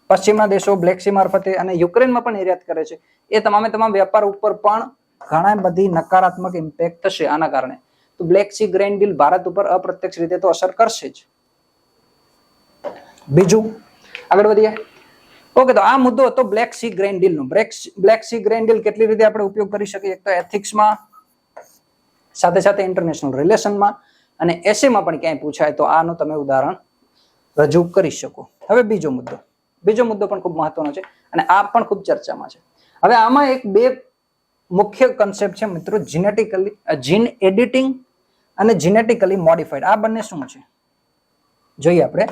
પશ્ચિમના દેશો બ્લેક સી મારફતે અને યુક્રેનમાં પણ નિર્યાત કરે છે, એ તમામ વેપાર ઉપર પણ ઘણા બધી નકારાત્મક ઇમ્પેક્ટ થશે આના કારણે. તો black sea grain deal Bharat ઉપર અપ્રત્યક્ષ રીતે તો અસર કરશે જ. બીજું આગળ વધીએ. ઓકે, તો આ મુદ્દો હતો બ્લેક સી ગ્રેન ડીલનો. બ્લેક સી ગ્રેન ડીલ કેટલી રીતે આપણે ઉપયોગ કરી શકીએ? એક તો એથિક્સમાં, સાથે સાથે ઇન્ટરનેશનલ રિલેશનમાં અને એસએમાં પણ ક્યાંય પૂછાય તો આનું તમે ઉદાહરણ રજૂ કરી શકો. હવે બીજો મુદ્દો પણ ખૂબ મહત્વનો છે અને આ પણ ખૂબ ચર્ચામાં છે. હવે આમાં બે મુખ્ય કન્સેપ્ટ છે મિત્રો, જીન એડિટિંગ અને જીનેટિકલી મોડિફાઈડ. આ બંને શું છે જોઈએ આપણે.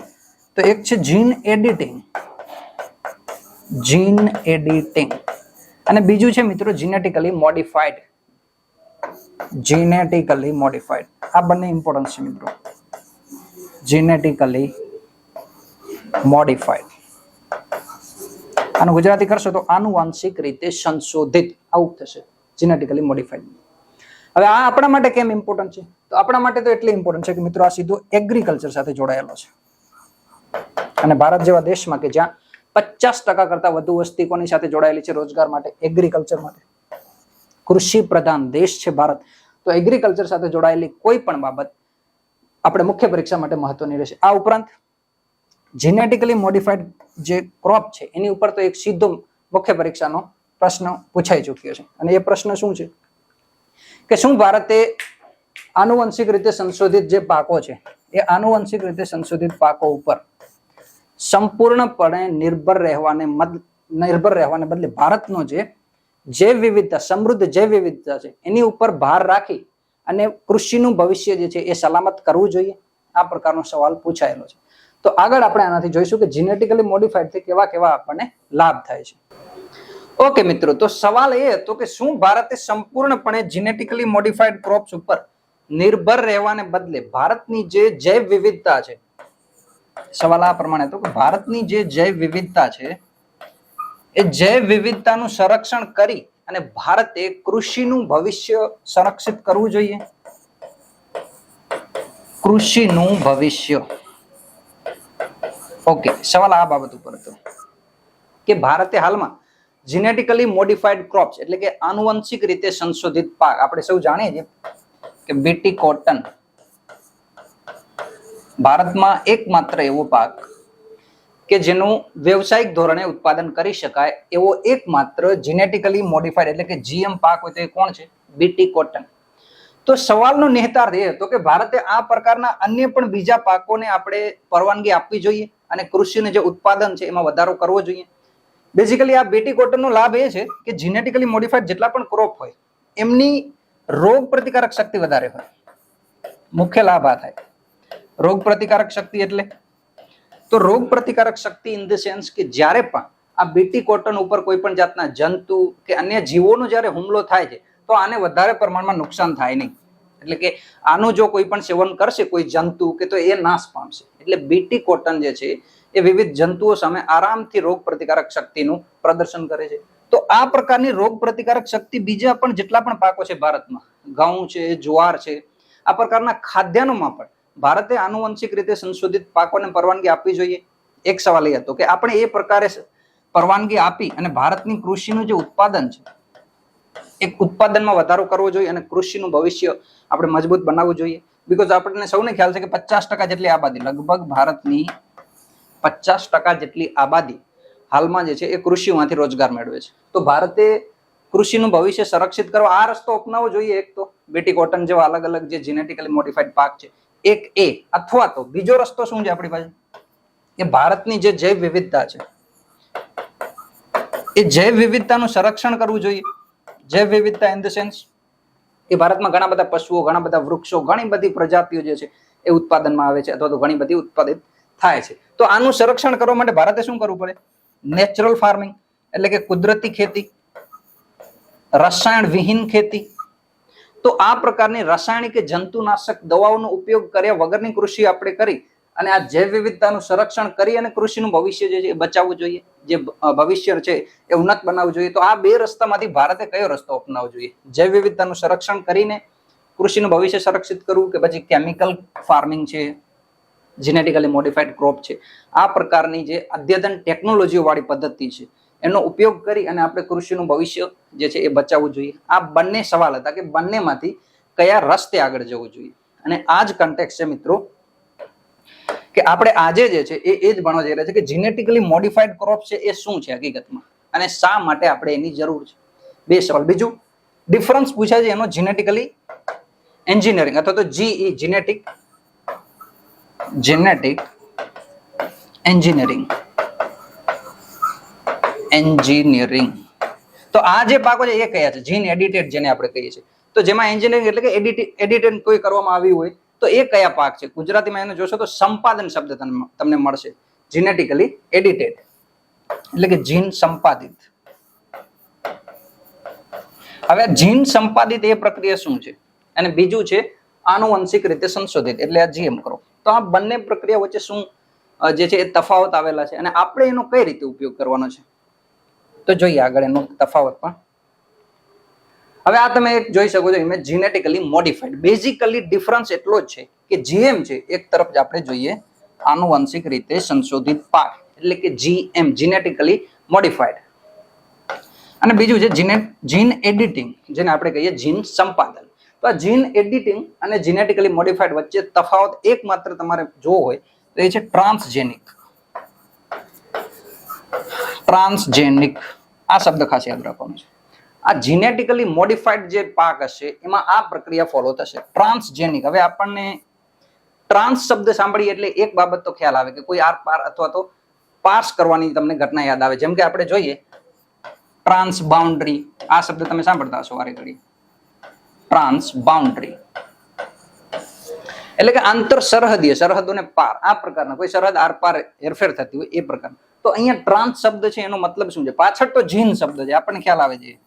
તો એક છે જીન એડિટિંગ અને બીજું છે મિત્રો જીનેટિકલી મોડિફાઈડ. આ બંને ઇમ્પોર્ટન્ટ છે મિત્રો. જીનેટિકલી મોડિફાઈડ, આનું ગુજરાતી કરશો તો આનુવાંશિક રીતે સંશોધિત આવું થશે, જીનેટિકલી મોડિફાઈડ. હવે આ આપણા માટે કેમ ઇમ્પોર્ટન્ટ છે? તો આપણા માટે તો એટલે ઇમ્પોર્ટન્ટ છે કે મિત્રો આ સીધું એગ્રીકલ્ચર સાથે જોડાયેલો છે. અને ભારત જેવા દેશમાં કે જ્યાં 50% કરતા વધુ વસ્તી કોની સાથે જોડાયેલી છે રોજગાર માટે? એગ્રીકલ્ચર માટે. કૃષિ પ્રધાન દેશ છે ભારત, તો એગ્રીકલ્ચર સાથે જોડાયેલી કોઈ પણ બાબત આપણે મુખ્ય પરીક્ષા માટે મહત્વની રહેશે. આ ઉપરાંત જીનેટિકલી મોડિફાઈડ જે ક્રોપ છે એની ઉપર તો એક સીધો મુખ્ય પરીક્ષાનો પ્રશ્ન પૂછાઈ ચુક્યો છે, અને એ પ્રશ્ન શું છે કે શું ભારતે આનુવંશિક રીતે સંશોધિત જે પાકો છે એ આનુવંશિક રીતે સંશોધિત પાકો ઉપર સંપૂર્ણપણે નિર્ભર રહેવાને બદલે ભારતનો જે જૈવ વિવિધતા, સમૃદ્ધ જૈવ વિવિધતા છે એની ઉપર ભાર રાખી અને કૃષિનું ભવિષ્ય જે છે એ સલામત કરવું જોઈએ? આ પ્રકારનો સવાલ પૂછાયેલો છે. તો આગળ આપણે આનાથી જોઈશું કે જીનેટિકલી મોડિફાઈડ થી કેવા કેવા આપણને લાભ થાય છે. ઓકે મિત્રો, તો સવાલ એ હતો કે શું ભારતે સંપૂર્ણપણે જીનેટિકલી મોડિફાઈડ ક્રોપ્સ ઉપર નિર્ભર રહેવાને બદલે ભારતની જે જૈવ વિવિધતા છે, સવાલ આ પ્રમાણે હતો કે ભારતની જે જૈવ વિવિધતા છે એ જૈવ વિવિધતાનું સંરક્ષણ કરી અને ભારતે કૃષિનું ભવિષ્ય સંરક્ષિત કરવું જોઈએ? કૃષિનું ભવિષ્ય. ઓકે, સવાલ આ બાબત ઉપર હતો કે ભારતે હાલમાં જીનેટિકલી મોડિફાઈડ ક્રોપ્સ એટલે કે આનુવંશિક રીતે સંશોધિત પાક, આપણે સૌ જાણીએ છીએ કે બીટી કોટન ભારતમાં એકમાત્ર એવો પાક કે જેનું વ્યવસાયિક ધોરણે ઉત્પાદન કરી શકાય એવો એકમાત્ર જીનેટિકલી મોડિફાઈડ એટલે કે જીએમ પાક હોય તો એ કોણ છે? BT cotton. તો સવાલનો નિહિતાર્થ એ હતો કે ભારતે આ પ્રકારના અન્ય પણ બીજા પાકોને આપણે પરવાનગી આપવી જોઈએ અને કૃષિનું જે ઉત્પાદન છે એમાં વધારો કરવો જોઈએ. બેઝિકલી આ બીટી કોટનનો લાભ એ છે કે જીનેટિકલી મોડિફાઈડ જેટલા પણ ક્રોપ હોય એમની રોગ પ્રતિકારક શક્તિ વધારે હોય. મુખ્ય લાભ આ થાય. રોગ પ્રતિકારક શક્તિ એટલે તો રોગ પ્રતિકારક શક્તિ ઇન ધ સેન્સ કે જ્યારે પણ આ બીટી કોટન ઉપર કોઈ પણ જાતના જંતુ કે અન્ય જીવોનો જ્યારે હુમલો થાય છે તો આને વધારે પ્રમાણમાં નુકસાન થાય નહીં. એટલે કે આનું જો કોઈ પણ સેવન કરશે કોઈ જંતુ કે તો એ નાશ પામશે. એટલે બીટી કોટન જે છે એ વિવિધ જંતુઓ સામે આરામથી રોગ પ્રતિકારક શક્તિનું પ્રદર્શન કરે છે. તો આ પ્રકારની રોગ પ્રતિકારક શક્તિ બીજા પણ જેટલા પણ પાકો છે ભારતમાં, ઘઉં છે, જુવાર છે, આ પ્રકારના ખાદ્યાન્નોમાં પણ ભારતે આનુવંશિક રીતે સંશોધિત પાકોને પરવાનગી આપવી જોઈએ. એક સવાલ એ હતો કે આપણે એ પ્રકારે પરવાનગી આપી અને ભારતની કૃષિનું જે ઉત્પાદન છે એક ઉત્પાદનમાં વધારો કરવો જોઈએ અને કૃષિનું ભવિષ્ય આપણે મજબૂત બનાવવું જોઈએ. બીકોઝ આપણને સૌને ખ્યાલ છે કે 50% જેટલી આબાદી, લગભગ ભારતની 50% જેટલી આબાદી હાલમાં જે છે એ કૃષિમાંથી રોજગાર મેળવે છે. તો ભારતે કૃષિનું ભવિષ્ય સંરક્ષિત કરવા આ રસ્તો અપનાવવો જોઈએ. એક તો બીટી કોટન જેવા અલગ અલગ જે જીનેટિકલી મોડિફાઈડ પાક છે એક એ, અથવા તો બીજો રસ્તો શું છે આપણી પાસે કે ભારતની જે જૈવ વિવિધતા છે એ જૈવ વિવિધતાનું સંરક્ષણ કરવું જોઈએ. જૈવ વિવિધતા ઇન ધ સેન્સ કે ભારતમાં ઘણા બધા પશુઓ, ઘણા બધા વૃક્ષો, ઘણી બધી પ્રજાતિઓ જે છે એ ઉત્પાદનમાં આવે છે અથવા તો ઘણી બધી ઉત્પાદિત થાય છે. તો આનું સંરક્ષણ કરવા માટે ભારતે શું કરવું પડે? નેચરલ ફાર્મિંગ એટલે કે કુદરતી ખેતી, રસાયણ વિહીન ખેતી. તો આ પ્રકારની રાસાયણિક કે જંતુનાશક દવાઓનો ઉપયોગ કર્યા વગરની કૃષિ આપણે કરી અને આ જૈવ વિવિધતાનું સંરક્ષણ કરી અને કૃષિનું ભવિષ્ય જે છે એ બચાવવું જોઈએ, જે ભવિષ્ય છે એ ઉન્નત બનાવવું જોઈએ. તો આ બે રસ્તામાંથી ભારતે કયો રસ્તો અપનાવવો જોઈએ? જૈવ વિવિધતાનું સંરક્ષણ કરીને કૃષિનું ભવિષ્ય સંરક્ષિત કરવું કે પછી કેમિકલ ફાર્મિંગ છે, જીનેટિકલી મોડિફાઈડ ક્રોપ છે, આ પ્રકારની જે અદ્યતન ટેકનોલોજીઓ વાળી પદ્ધતિ છે એનો ઉપયોગ કરી અને આપણે કૃષિનું ભવિષ્ય જે છે એ બચાવવું જોઈએ. આ બંને સવાલ હતા કે બંનેમાંથી કયા રસ્તે આગળ જવું જોઈએ. અને આ જ કન્ટેક્સ છે મિત્રો કે આપણે આજે જે છે એ જ ભણવા જઈ રહ્યા છે કે જીનેટિકલી મોડિફાઈડ ક્રોપ છે એ શું છે હકીકતમાં અને શા માટે આપણે એની જરૂર છે. બે સવાલ. બીજું ડિફરન્સ પૂછાય છે એનો જીનેટિકલી એન્જિનિયરિંગ અથવા તો જીઈ જીનેટિક એન્જિનિયરિંગ. તો આ જે પાકો છે એ કયા છે? જીન એડિટેડ જેને આપણે કહીએ છીએ. તો જેમાં એન્જિનિયરિંગ એટલે કે એડિટેડ કોઈ કરવામાં આવ્યું હોય તો એ કયા પાક છે? ગુજરાતીમાં એને જોશો તો સંપાદન શબ્દ તમને મળશે. જીનેટિકલી એડિટેડ એટલે કે જીન સંપાદિત. હવે જીન સંપાદિત એ પ્રક્રિયા શું છે? અને બીજું છે આનુવંશિક રીતે સંશોધિત એટલે આ જીએમ ક્રોપ. તો આ બંને પ્રક્રિયા વચ્ચે શું જે છે એ તફાવત આવેલા છે અને આપણે એનો કઈ રીતે ઉપયોગ કરવાનો છે તો જોઈએ આગળ એનો તફાવત પણ. હવે આ તમે એક જોઈ શકો છો image genetically modified. Basically difference એટલો જ છે કે જીએમ છે એક તરફ આપણે જોઈએ આનુવંશિક રીતે સંશોધિત પાક એટલે કે જીએમ જીનેટિકલી મોડિફાઈડ, અને બીજું છે જીન એડિટિંગ જેને આપણે કહીએ જીન સંપાદન. તો આ જીન એડિટિંગ અને જીનેટિકલી મોડિફાઈડ વચ્ચે તફાવત એકમાત્ર તમારે જોવો હોય તો એ છે ટ્રાન્સજેનિક. ટ્રાન્સજેનિક, આ શબ્દ ખાસ યાદ રાખવાનો છે. આ જીનેટિકલી મોડિફાઈડ જે પાક હશે એમાં આ પ્રક્રિયા ફોલો થશે, ટ્રાન્સજેનિક. હવે આપણને ટ્રાન્સ શબ્દ સાંભળીએ એટલે એક બાબત તો ખ્યાલ આવે કે કોઈ આર પાર અથવા તો પાસ કરવાની તમને ઘટના યાદ આવે. જેમ કે આપણે જોઈએ ટ્રાન્સ બાઉન્ડ્રી, આ શબ્દ તમે સાંભળતા હશો વારે ઘડી. ટ્રાન્સ બાઉન્ડ્રી એટલે કે આંતર સરહદીય, સરહદોને પાર, આ પ્રકારના કોઈ સરહદ આર પાર હેરફેર થતી હોય એ પ્રકાર. તો અહીંયા ટ્રાન્સ શબ્દ છે એનો મતલબ શું છે? પાછળ તો જીન શબ્દ છે, આપણને ખ્યાલ આવે છે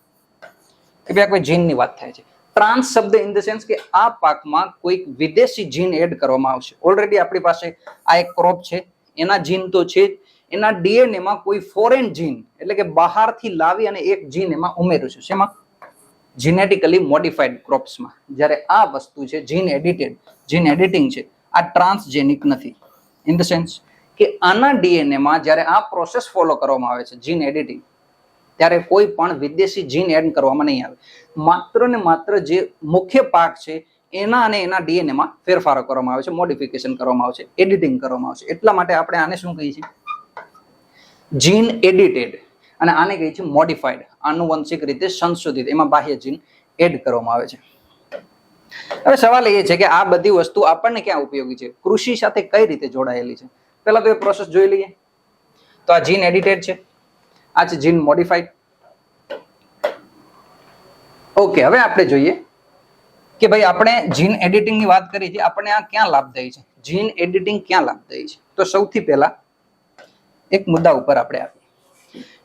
કે ભાઈ કોઈ જીનની વાત થાય છે. ટ્રાન્સ શબ્દ ઇન ધ સેન્સ કે આ પાકમાં કોઈક વિદેશી જીન એડ કરવામાં આવશે. ઓલરેડી આપણી પાસે આ એક ક્રોપ છે, એના જીન તો છે જ, એના ડીએનએ માં કોઈ ફોરેન જીન એટલે કે બહારથી લાવી અને એક જીન એમાં ઉમેર્યું છે. શેમાં? જીનેટિકલી મોડિફાઈડ ક્રોપ્સમાં. જ્યારે આ વસ્તુ છે જીન એડિટેડ, જીન એડિટિંગ છે, આ ટ્રાન્સજેનિક નથી. ઇન ધ સેન્સ કે આના ડીએનએ માં જ્યારે આ પ્રોસેસ ફોલો કરવામાં આવે છે જીન એડિટિંગ, ત્યારે કોઈ પણ વિદેશી જીન એડ કરવામાં નહીં આવે. માત્ર ને માત્ર જે મુખ્ય પાક છે એના અને એના ડીએનએ માં ફેરફારો કરવામાં આવે છે, મોડિફિકેશન કરવામાં આવે છે, એડિટિંગ કરવામાં આવે છે. એટલા માટે આપણે આને શું કહીએ છીએ? જીન એડિટેડ. અને આને કહીએ છીએ મોડિફાઈડ, આનુવંશિક રીતે સંશોધિત, એમાં બાહ્ય જીન એડ કરવામાં આવે છે. હવે સવાલ એ છે કે આ બધી વસ્તુ આપણને ક્યાં ઉપયોગી છે, કૃષિ સાથે કઈ રીતે જોડાયેલી છે? પહેલા તો એ પ્રોસેસ જોઈ લઈએ. તો આ જીન એડિટેડ છે, આ છે જીન મોડિફાઈડ. ઓકે, હવે આપણે જોઈએ કે ભાઈ આપણે જીન એડિટિંગ ની વાત કરી છે, આપણને આ ક્યાં લાભદાયી છે? જીન એડિટિંગ ક્યાં લાભદાયી છે? તો સૌથી પહેલા એક મુદ્દા ઉપર આપણે આવીએ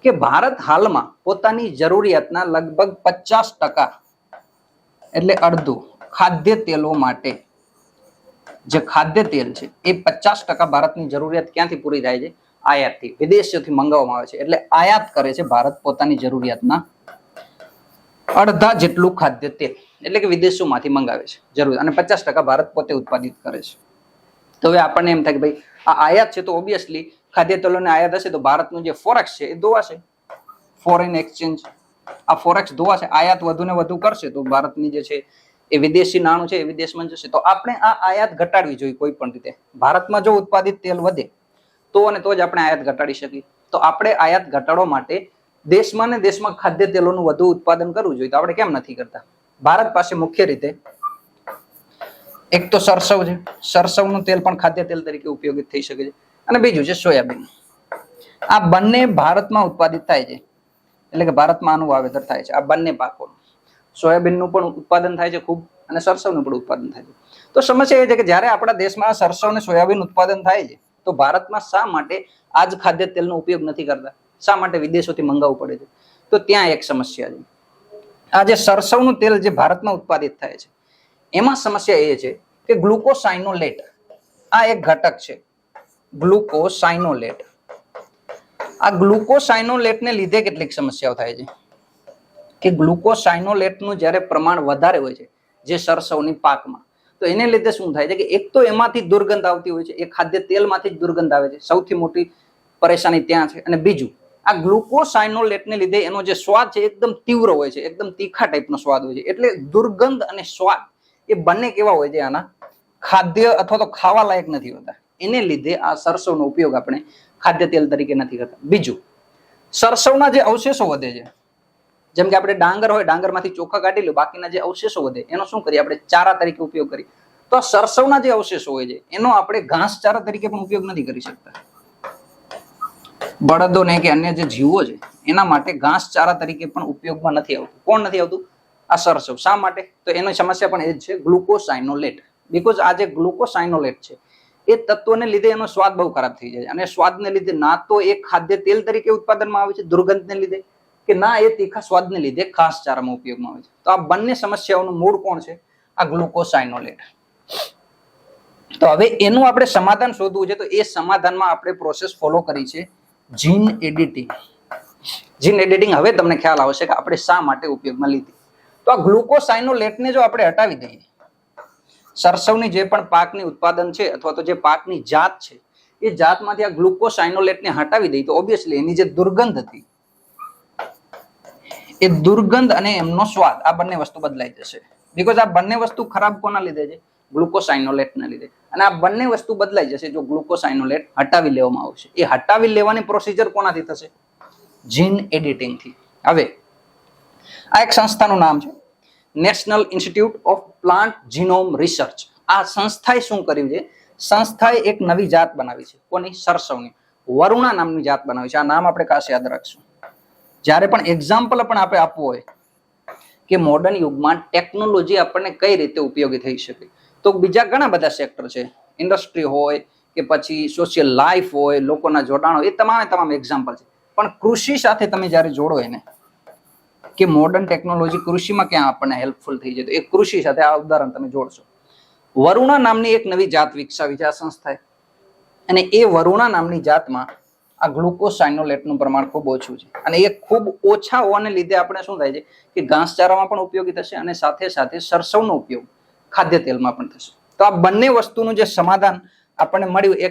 કે ભારત હાલમાં પોતાની જરૂરિયાતના લગભગ 50% એટલે અડધું ખાદ્ય તેલો માટે, જે ખાદ્ય તેલ છે એ 50% ભારતની જરૂરિયાત ક્યાંથી પૂરી થાય છે? આયાતથી, વિદેશોથી મંગાવવામાં આવે છે. એટલે આયાત કરે છે ભારત પોતાની જરૂરિયાતના અડધા જેટલું ખાદ્ય તેલ, એટલે કે વિદેશોમાંથી મંગાવે છે જરૂર, અને 50% ભારત પોતે ઉત્પાદિત કરે છે. તો હવે આપણને એમ થાય કે ભાઈ આ આયાત છે તો ઓબ્વિયસલી ખાદ્ય તેલોને આયાત હશે તો ભારતનું જે ફોરેક્સ છે એ ધોવાશે, ફોરેન એક્સચેન્જ, આ ફોરેક્સ ધોવાશે. આયાત વધુ ને વધુ કરશે તો ભારતની જે છે એ વિદેશી નાણું છે એ વિદેશમાં જશે. તો આપણે આ આયાત ઘટાડવી જોઈએ કોઈ પણ રીતે. ભારતમાં જો ઉત્પાદિત તેલ વધે તો અને તો જ આપણે આયાત ઘટાડી શકીએ. તો આપણે આયાત ઘટાડવા માટે દેશમાં ને દેશમાં ખાદ્ય તેલોનું વધુ ઉત્પાદન કરવું જોઈએ. તો આપણે કેમ નથી કરતા? ભારત પાસે મુખ્ય રીતે એક તો સરસવ છે, સરસવનું તેલ પણ ખાદ્ય તેલ તરીકે ઉપયોગી થઈ શકે છે, અને બીજું છે સોયાબીન. આ બંને ભારતમાં ઉત્પાદિત થાય છે, એટલે કે ભારતમાં આનું વાવેતર થાય છે. આ બંને પાકોનું, સોયાબીનનું પણ ઉત્પાદન થાય છે ખૂબ, અને સરસવનું પણ ઉત્પાદન થાય છે. તો સમસ્યા એ છે કે જ્યારે આપણા દેશમાં સરસવ અને સોયાબીન ઉત્પાદન થાય છે તો ભારતમાં શા માટે આ જ ખાદ્ય તેલનો ઉપયોગ નથી કરતા? શા માટે વિદેશોથી મંગાવવું પડે છે? તો ત્યાં એક સમસ્યા છે. આ જે સરસવનું તેલ જે ભારતમાં ઉત્પાદિત થાય છે એમાં સમસ્યા એ છે કે ગ્લુકોસાઇનોલેટ, આ એક ઘટક છે, ગ્લુકોસાઇનોલેટ. આ ગ્લુકોસાઇનોલેટને લીધે કેટલીક સમસ્યાઓ થાય છે કે ગ્લુકોસાઇનોલેટનું જ્યારે પ્રમાણ વધારે હોય છે જે સરસવની પાકમાં, તો એને લીધે શું થાય છે કે એક તો એમાંથી દુર્ગંધ આવતી હોય છે, એ ખાદ્ય તેલમાંથી જ દુર્ગંધ આવે છે, સૌથી મોટી પરેશાની ત્યાં છે. અને બીજું, આ ગ્લુકોસાઇનોલેટને લીધે એનો જે સ્વાદ છે એકદમ તીવ્ર હોય છે, એકદમ તીખા ટાઈપનો સ્વાદ હોય છે. એટલે દુર્ગંધ અને સ્વાદ એ બંને કેવા હોય છે, આના ખાદ્ય અથવા તો ખાવા લાયક નથી હોતા. એને લીધે આ સરસવનો ઉપયોગ આપણે ખાદ્ય તેલ તરીકે નથી કરતા. બીજું, સરસવના જે અવશેષો વધે છે, જેમ કે આપણે ડાંગર હોય, ડાંગરમાંથી ચોખા કાઢી લો, બાકીના જે અવશેષો વધે એનો શું કરીએ આપણે? ચારા તરીકે ઉપયોગ કરીએ. તો આ સરસવના જે અવશેષો હોય છે એનો આપણે ઘાસચારા તરીકે પણ ઉપયોગ નથી કરી શકતા. બળદોને કે અન્ય જે જીવો છે એના માટે ઘાસચારા તરીકે પણ ઉપયોગમાં નથી આવતું. કોણ નથી આવતું? આ સરસવ. શા માટે? તો એની સમસ્યા પણ એ જ છે, ગ્લુકોસાઇનોલેટ. બીકોઝ આ જે ગ્લુકોસાઇનોલેટ છે એ તત્વને લીધે એનો સ્વાદ બહુ ખરાબ થઈ જાય છે, અને સ્વાદને લીધે ના તો એ ખાદ્ય તેલ તરીકે ઉત્પાદનમાં આવે છે દુર્ગંધને લીધે, કે ના એ તીખા સ્વાદને લીધે ઘાસચારામાં ઉપયોગમાં આવે છે. તો આ બંને સમસ્યાઓનું મૂળ કોણ છે? આ ગ્લુકોસાઇનોલેટ. તો હવે એનું આપણે સમાધાન શોધવું છે. તો એ સમાધાનમાં આપણે પ્રોસેસ ફોલો કરી છે જીન એડિટિંગ. જીન એડિટિંગ હવે તમને ખ્યાલ આવશે કે આપણે શા માટે ઉપયોગમાં લીધી. તો આ ગ્લુકોસાઇનોલેટને જો આપણે હટાવી દઈએ, સરસવની જે પણ પાકની ઉત્પાદન છે અથવા તો જે પાકની જાત છે એ જાતમાંથી આ ગ્લુકોસાઇનોલેટને હટાવી દઈએ તો ઓબ્વિયસલી એની જે દુર્ગંધ હતી એ દુર્ગંધ અને એમનો સ્વાદ, આ બંને વસ્તુ બદલાઈ જશે. બીકોઝ આ બંને વસ્તુ ખરાબ કોના લીધે છે? ગ્લુકોસાઇનોલેટને લીધે. અને આ બંને વસ્તુ બદલાઈ જશે જો ગ્લુકોસાઇનોલેટ હટાવી લેવામાં આવશે. એ હટાવી લેવાની પ્રોસિજર કોનાથી થશે? જીન એડિટિંગથી. હવે આ એક સંસ્થાનું નામ છે national institute of plant genome research. આ સંસ્થાએ શું કર્યું છે? સંસ્થાએ એક નવી જાત બનાવી છે. કોની? સરસવની. વરુણા નામની જાત બનાવી છે. આ નામ આપણે ખાસ યાદ રાખશું. જ્યારે પણ એક્ઝામ્પલ પણ આપણે આપવું હોય કે મોડર્ન યુગમાં ટેકનોલોજી આપણને કઈ રીતે ઉપયોગી થઈ શકે, તો બીજા ઘણા બધા સેક્ટર છે. ઇન્ડસ્ટ્રી હોય કે પછી સોશિયલ લાઈફ હોય, લોકોના જોડાણ હોય, એ તમામ એક્ઝામ્પલ છે. પણ કૃષિ સાથે તમે જ્યારે જોડો એને કે મોડર્ન ટેકનોલોજી કૃષિમાં ક્યાં આપણને હેલ્પફુલ થઈ જાય, તો એ કૃષિ સાથે આ ઉદાહરણ તમે જોડશો. વરુણા નામની એક નવી જાત વિકસાવી છે આ સંસ્થાએ. અને એ વરુણા નામની જાતમાં આ ગ્લુકોસાઇનોલેટનું પ્રમાણ ખૂબ ઓછું છે. અને એ ખૂબ ઓછા હોવાને લીધે આપણે શું થાય છે કે ઘાસચારામાં પણ ઉપયોગી થશે અને સાથે સાથે સરસવનો ઉપયોગ ખાદ્ય તેલમાં પણ થશે. તો આ બંને વસ્તુનું જે સમાધાન આપણને મળ્યું એ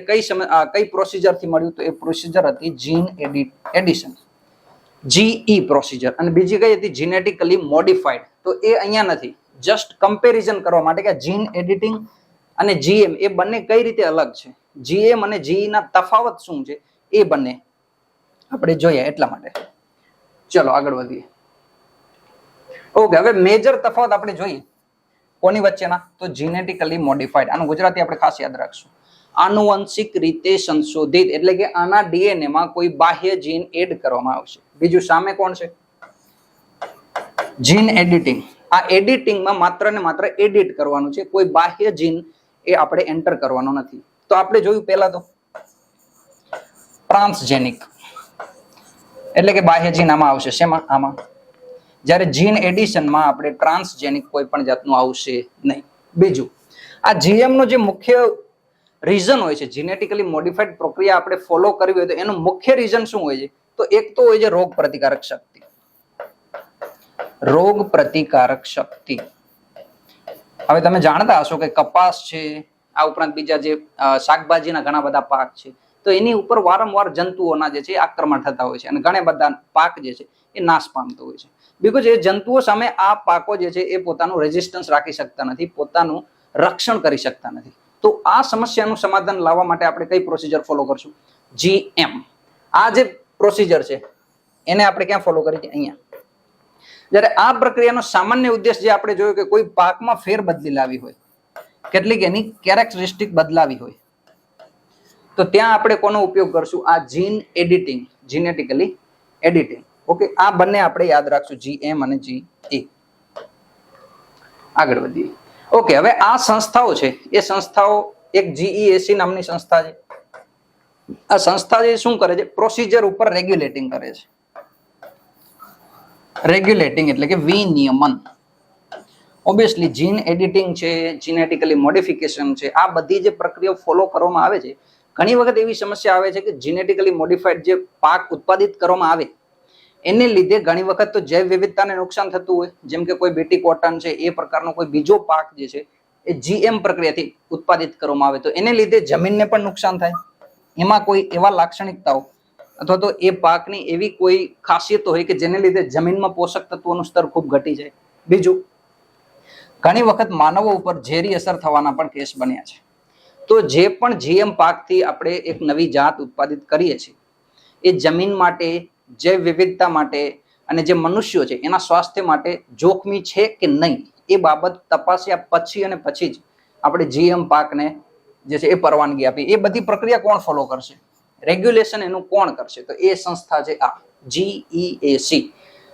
કઈ પ્રોસિજરથી મળ્યું? તો એ પ્રોસિજર હતી જીન એડિશન, GE પ્રોસિજર. અને બીજી કઈ હતી? Genetically modified. તો એ અહીંયા નથી, જસ્ટ કમ્પેરિઝન કરવા માટે કે જીન એડિટિંગ અને GM એ બંને કઈ રીતે અલગ છે, GM અને GE ના તફાવત શું છે, એ બંને આપણે જોઈએ એટલા માટે. ચલો આગળ વધીએ. ઓકે, હવે મેજર તફાવત આપણે જોઈએ કોની વચ્ચેના? તો જીનેટિકલી મોડિફાઈડ. આનું ગુજરાતી આપણે ખાસ યાદ રાખશું. આનુવંશિક રીતે સંશોધિત, એટલે કે આના DNA માં કોઈ બાહ્ય જીન એડ કરવામાં આવશે. બીજું સામે કોણ છે? Gene editing. આ એડિટિંગમાં માત્ર ને માત્ર એડિટ કરવાનું છે, કોઈ બાહ્ય જીન એ આપણે એન્ટર કરવાનો નથી. તો આપણે જોયું પહેલા તો ટ્રાન્સજેનિક, એટલે કે બાહ્ય જીન આમાં આવશે. શેમાં? આમાં. જ્યારે જીન એડિશનમાં આપણે ટ્રાન્સજેનિક કોઈ પણ જાતનું આવશે નહીં. બીજું, આ GM નો જે મુખ્ય રીઝન હોય છે, જીનેટિકલી મોડિફાઈડ પ્રક્રિયા આપણે ફોલો કરવી હોય તો એનું મુખ્ય રીઝન શું હોય છે? તો એક તો હોય છે રોગ પ્રતિકારક શક્તિ. રોગ પ્રતિકારક શક્તિ. હવે તમે જાણતા હશો કે કપાસ છે, આ ઉપરાંત બીજા જે શાકભાજીના ઘણા બધા પાક છે, તો એની ઉપર વારંવાર જંતુઓના જે છે આક્રમણ થતા હોય છે અને ઘણા બધા પાક જે છે એ નાશ પામતો હોય છે. બીકોઝ એ જંતુઓ સામે આ પાકો જે છે એ પોતાનું રેઝિસ્ટન્સ રાખી શકતા નથી, પોતાનું રક્ષણ કરી શકતા નથી. તો આ સમસ્યાનું સમાધાન લાવવા માટે આપણે કઈ પ્રોસિજર ફોલો કરશું? GM. આ જે પ્રોસિજર છે એને આપણે ક્યાં ફોલો કરી? અહીંયા. જ્યારે આ પ્રક્રિયાનો સામાન્ય ઉદ્દેશ જે આપણે જોયું કે કોઈ પાકમાં ફેર બદલી લાવી હોય, કેટલીક એની કેરેક્ટરિસ્ટિક બદલાવી હોય, તો ત્યાં આપણે કોનો ઉપયોગ કરશું? આ gene editing, genetically editing. Okay, આ બંને આપણે યાદ રાખશું, GM અને GE. આગળ વધીએ. ઓકે, હવે આ સંસ્થાઓ છે એ સંસ્થાઓ એક GEAC નામની સંસ્થા છે. આ સંસ્થા જે શું કરે છે? પ્રોસિજર ઉપર રેગ્યુલેટિંગ કરે છે. રેગ્યુલેટિંગ એટલે કે વિનિયમન. ઓબ્વિયસલી જીન એડિટિંગ છે, જીનેટિકલી મોડિફિકેશન છે, આ બધી જે પ્રક્રિયા ફોલો કરવામાં આવે છે, ઘણી વખત એવી સમસ્યા આવે છે કે જીનેટિકલી મોડિફાઈડ જે પાક ઉત્પાદિત કરવામાં આવે એને લીધે ઘણી વખત તો જૈવ વિવિધતાને નુકસાન થતું હોય, જેમ કે કોઈ બીટી કોટન છે, એ પ્રકારનો કોઈ બીજો પાક જે છે એ GM પ્રક્રિયાથી ઉત્પાદિત કરવામાં આવે તો એને લીધે જમીનને પણ નુકસાન થાય. એમાં કોઈ એવા લાક્ષણિકતાઓ અથવા તો એ પાકની એવી કોઈ ખાસિયતો હોય કે જેને લીધે જમીનમાં પોષક તત્વોનું સ્તર ખૂબ ઘટી જાય. બીજું, ઘણી વખત માનવો ઉપર ઝેરી અસર થવાના પણ કેસ બન્યા છે. તો જે પણ GM પાકથી આપણે એક નવી જાત ઉત્પાદિત કરીએ છીએ એ જમીન માટે, જૈવ વિવિધતા માટે અને જે મનુષ્યો છે એના સ્વાસ્થ્ય માટે જોખમી છે કે નહીં એ બાબત તપાસ્યા પછી અને પછી જ આપણે GM પાકને જે છે એ પરવાનગી આપી. એ બધી પ્રક્રિયા કોણ ફોલો કરશે? રેગ્યુલેશન એનું કોણ કરશે? તો એ સંસ્થા છે આ GEAC,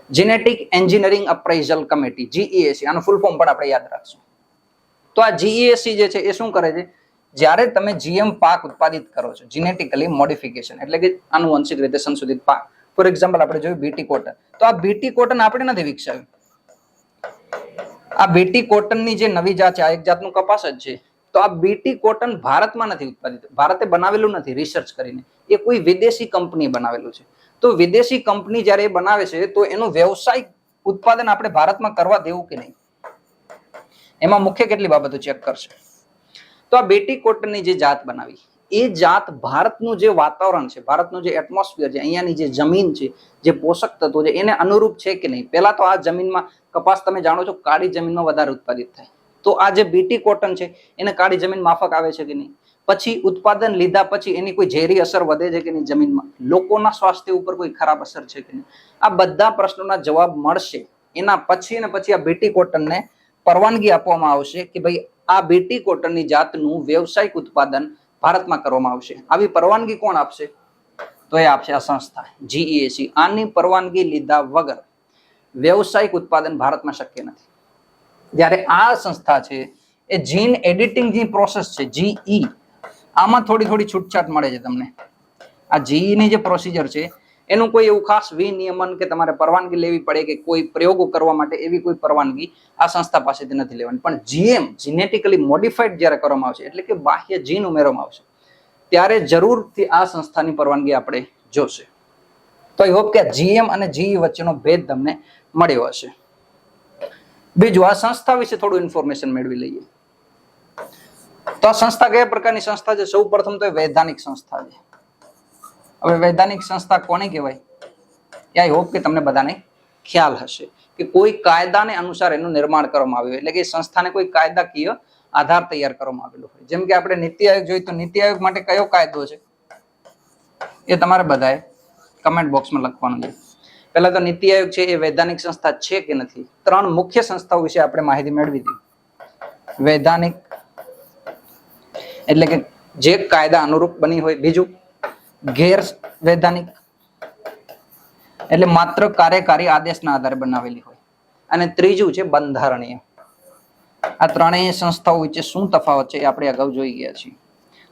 genetic engineering appraisal committee, GEAC. આનું ફૂલ ફોર્મ પણ આપણે યાદ રાખશું. તો આ GEAC જે છે એ શું કરે છે? જ્યારે તમે GM પાક ઉત્પાદિત કરો છો, જીનેટિકલી મોડિફિકેશન એટલે કે આનુવંશિક રીતે સંશોધિત પાક, ફોર એક્ઝામ્પલ આપણે જોયું બીટી કોટન, તો આ બીટી કોટન આપણે નથી વિકસાવ્યું. આ બીટી કોટનની જે નવી જાત છે, આ એક જાતનું કપાસ જ છે, તો આ બીટી કોટન ભારતમાં નથી ઉત્પાદિત, ભારતે બનાવેલું નથી રિસર્ચ કરીને, એ કોઈ વિદેશી કંપની બનાવેલું છે. તો વિદેશી કંપની જ્યારે એ બનાવે છે તો એનું વ્યવસાયિક ઉત્પાદન આપણે ભારતમાં કરવા દેવું કે નહીં, એમાં મુખ્ય કેટલી બાબતો ચેક કરશે. તો આ બીટી કોટનની જે જાત બનાવી એ જાત ભારતનું જે વાતાવરણ છે, ભારતનું જે એટમોસ્ફિયર છે, અહીંયાની જે જમીન છે, જે પોષક તત્વો છે એને અનુરૂપ છે કે નહીં. પહેલા તો આ જમીનમાં કપાસ તમે જાણો છો કાળી જમીનમાં વધારે ઉત્પાદિત થાય, તો તો આ જે બીટી કોટન છે એને કાળી જમીન માફક આવે છે કે નહીં? પછી ઉત્પાદન લીધા પછી એની કોઈ ઝેરી અસર વધે છે કે નહીં જમીનમાં? લોકોના સ્વાસ્થ્ય ઉપર કોઈ ખરાબ અસર છે કે નહીં? આ બધા પ્રશ્નોના જવાબ મળશે. એના પછી ને પછી આ બીટી કોટનને પરવાનગી આપવામાં આવશે કે ભાઈ આ બીટી કોટનની જાતનું વ્યવસાયિક ઉત્પાદન ભારતમાં કરવામાં આવશે. આવી પરવાનગી કોણ આપશે? તો એ આપશે આ સંસ્થા જીઈએસી. આની પરવાનગી લીધા વગર વ્યવસાયિક ઉત્પાદન ભારતમાં શક્ય નથી. જ્યારે આ સંસ્થા છે એ જીન એડિટિંગ જે પ્રોસેસ છે જીઈ, આમાં થોડી છૂટછાટ મળે છે તમને. આ જીઈ ની જે પ્રોસિજર છે એનું કોઈ એવું ખાસ વિનિયમન કે તમારે પરવાનગી લેવી પડે કે કોઈ પ્રયોગો કરવા માટે એવી કોઈ પરવાનગી આ સંસ્થા પાસેથી નથી લેવાની. પણ જીએમ જીનેટિકલી મોડિફાઈડ જ્યારે કરવામાં આવશે એટલે કે બાહ્ય જીન ઉમેરવામાં આવશે ત્યારે જરૂરથી આ સંસ્થાની પરવાનગી આપણે જોશે. તો આઈ હોપ કે જીએમ અને જીઈ વચ્ચેનો ભેદ તમને મળ્યો હશે. બીજું, આ સંસ્થા વિશે થોડું ઇન્ફોર્મેશન મેળવી લઈએ. તો આ સંસ્થા કયા પ્રકારની સંસ્થા છે? સૌ પ્રથમ તો વૈધાનિક સંસ્થા છે. હવે વૈધાનિક સંસ્થા કોને કહેવાય? આઈ હોપ કે તમને બધાને ખ્યાલ હશે કે કોઈ કાયદાને અનુસાર એનું નિર્માણ કરવામાં આવ્યું, એટલે કે સંસ્થાને કોઈ કાયદાકીય આધાર તૈયાર કરવામાં આવેલો હોય. જેમ કે આપણે નીતિ આયોગ જોઈએ તો નીતિ આયોગ માટે કયો કાયદો છે એ તમારે બધાએ કમેન્ટ બોક્સમાં લખવાનું છે. પહેલા તો નીતિ આયોગ છે એ વૈધાનિક સંસ્થા છે કે નથી? 3 મુખ્ય સંસ્થાઓ વિશે આપણે માહિતી મેળવી હતી. વૈધાનિક એટલે કે જે કાયદા અનુરૂપ બની હોય. બીજું, ગેર વૈધાનિક એટલે માત્ર કાર્યકારી આદેશના આધારે બનાવેલી હોય. અને ત્રીજું છે બંધારણીય. આ ત્રણેય સંસ્થાઓ વચ્ચે શું તફાવત છે એ આપણે અગાઉ જોઈ ગયા છીએ.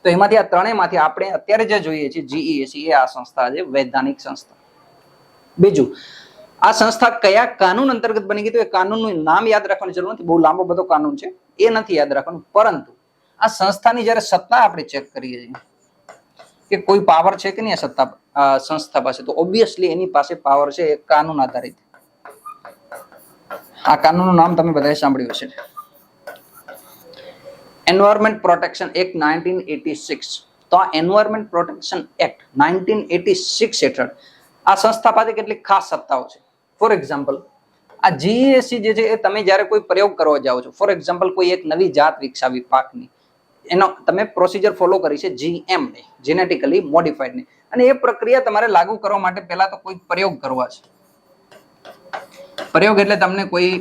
તો એમાંથી આ ત્રણેયમાંથી આપણે અત્યારે જે જોઈએ છીએ જીઈએસી એ આ સંસ્થા છે વૈધાનિક સંસ્થા. બીજું, આ સંસ્થા કયા કાનૂન અંતર્ગત બની ગઈ? તો એ કાનૂનનું નામ યાદ રાખવાની જરૂર નથી, બહુ લાંબો બધો કાનૂન છે એ નથી યાદ રાખવાનું. પરંતુ આ સંસ્થાની જ્યારે સત્તા આપણે ચેક કરીએ છીએ કે કોઈ પાવર છે કે નહીં સત્તા સંસ્થા પાસે, તો ઓબ્વિયસલી એની પાસે પાવર છે એ કાનૂન આધારિત. આ કાનૂનનું નામ તમે બધાએ સાંભળ્યું હશે, એન્વાયરમેન્ટ પ્રોટેક્શન એક્ટ 1986. તો આ એન્વાયરમેન્ટ પ્રોટેક્શન એક્ટ 1986 હેઠળ આ સંસ્થા પાસે કેટલીક ખાસ સત્તાઓ છે. ફોર એક્ઝામ્પલ, આ જીઈએસી જે છે એ તમે જ્યારે કોઈ પ્રયોગ કરવા જાઓ છો, ફોર એક્ઝામ્પલ કોઈ એક નવી જાત વિકસાવી પાકની, એનો તમે પ્રોસિજર ફોલો કરી છે જીએમ ને, જેનેટિકલી મોડિફાઈડ ને, અને એ પ્રક્રિયા તમારે લાગુ કરવા માટે પહેલા તો કોઈ પ્રયોગ કરવા છે. પ્રયોગ એટલે તમને કોઈ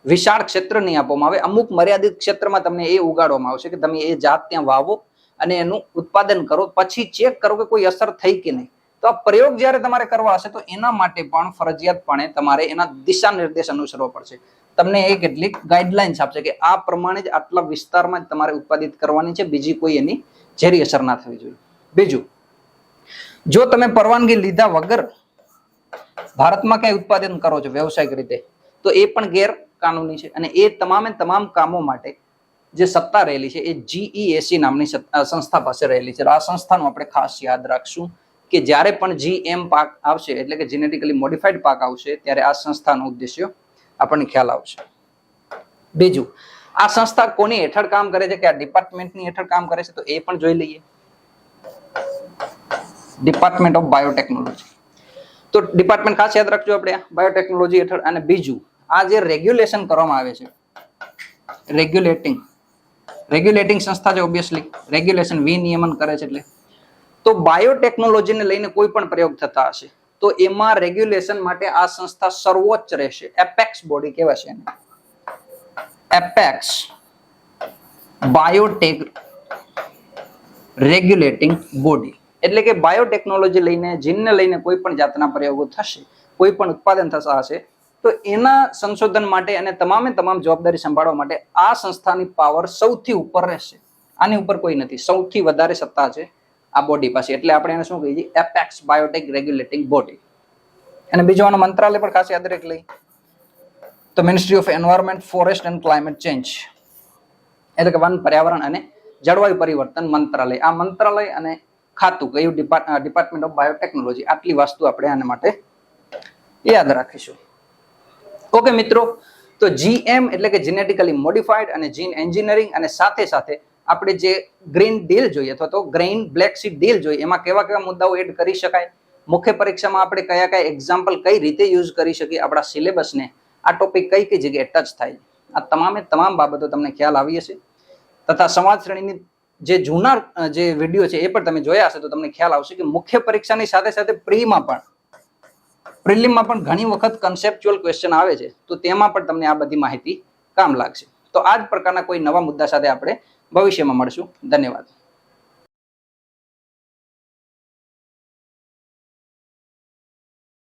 વિશાળ ક્ષેત્ર નહીં આપવામાં આવે, અમુક મર્યાદિત ક્ષેત્રમાં તમને એ ઉગાડવામાં આવશે કે તમે એ જાત ત્યાં વાવો અને એનું ઉત્પાદન કરો, પછી ચેક કરો કે કોઈ અસર થઈ કે નહીં. તો આ પ્રયોગ જ્યારે તમારે કરવા હશે તો એના માટે પણ ફરજિયાતપણે તમારે એના દિશા નિર્દેશ અનુસરવા પડશે. તમને એ કેટલીક ગાઈડલાઇન્સ આપશે કે આ પ્રમાણે જ આટલા વિસ્તારમાં જ તમારે ઉત્પાદિત કરવાની છે, બીજી કોઈ એની ઝેરી અસર ના થવી જોઈએ. બીજું, જો તમે પરવાનગી લીધા વગર ભારતમાં કઈ ઉત્પાદન કરો છો વ્યવસાયિક રીતે, તો એ પણ ગેરકાનૂની છે. અને એ તમામ કામો માટે જે સત્તા રહેલી છે એ જીઈએસી નામની સંસ્થા પાસે રહેલી છે. આ સંસ્થાનું આપણે ખાસ યાદ રાખશું કે જ્યારે પણ જીએમ પાક આવશે એટલે કે જેનેટિકલી મોડિફાઈડ પાક આવશે ત્યારે આ સંસ્થાનો ઉદ્દેશ્ય આપણને ખ્યાલ આવશે. બીજું, આ સંસ્થા કોની હેઠળ કામ કરે છે, કે આ ડિપાર્ટમેન્ટની હેઠળ કામ કરે છે, તો એ પણ જોઈ લઈએ. Department of biotechnology. તો ડિપાર્ટમેન્ટ ખાસ યાદ રાખજો આપણે બાયોટેકનોલોજી હેઠળ. અને બીજું, આ જે રેગ્યુલેશન કરવામાં આવે છે, રેગ્યુલેટિંગ સંસ્થા છે, ઓબ્વિયસલી રેગ્યુલેશન વિનિયમન કરે છે. એટલે તો બાયોટેકનોલોજીને લઈને કોઈ પણ પ્રયોગ થતા હશે તો એમાં રેગ્યુલેશન માટે આ સંસ્થા સર્વોચ્ચ રહેશે. એપેક્સ બોડી કહેવાશે એને, એપેક્સ બાયોટેક રેગ્યુલેટિંગ બોડી. એટલે કે બાયોટેકનોલોજી લઈને, જીનને લઈને કોઈ પણ જાતના પ્રયોગો થશે, કોઈ પણ ઉત્પાદન થતા હશે તો એના સંશોધન માટે અને તમામ જવાબદારી સંભાળવા માટે આ સંસ્થાની પાવર સૌથી ઉપર રહેશે. આની ઉપર કોઈ નથી, સૌથી વધારે સત્તા છે આ બોડી પાસે. એટલે આપણે એને શું કહીએ? Apex Biotech regulating body. અને બીજું આનું મંત્રાલય પણ ખાસ યાદ રાખી લઈ તો ministry of environment, forest and climate change, એટલે કે વન, પર્યાવરણ અને જળવાયુ પરિવર્તન મંત્રાલય. આ મંત્રાલય અને ખાતું કયું? Department of biotechnology. આટલી વસ્તુ આપણે આના માટે યાદ રાખીશું. ઓકે મિત્રો, તો જીએમ એટલે કે જેનેટિકલી મોડિફાઈડ અને જીન એન્જિનિયરિંગ, અને સાથે સાથે આપણે જે ગ્રીન ડીલ જોઈએ અથવા તો ગ્રીન બ્લેક સીડ ડીલ જોઈએ, એમાં કેવા મુદ્દાઓ એડ કરી શકાય, મુખ્ય પરીક્ષામાં આપણે કયા એક્ઝામ્પલ કઈ રીતે યુઝ કરી શકીએ, આપણા સિલેબસને આ ટોપિક કઈ જગ્યાએ ટચ થાય, આ તમામ બાબતો તમને ખ્યાલ આવી હશે તથા સંવાદ શ્રેણીની જે જૂના જે વિડીયો છે એ પણ તમે જોયા હશે તો તમને ખ્યાલ આવશે કે મુખ્ય પરીક્ષાની સાથે સાથે પ્રિલિમમાં પણ ઘણી વખત કન્સેપ્ચ્યુઅલ ક્વેશ્ચન આવે છે તો તેમાં પણ તમને આ બધી માહિતી કામ લાગશે. તો આ જ પ્રકારના કોઈ નવા મુદ્દા સાથે આપણે ભવિષ્યમાં મળશું. ધન્યવાદ.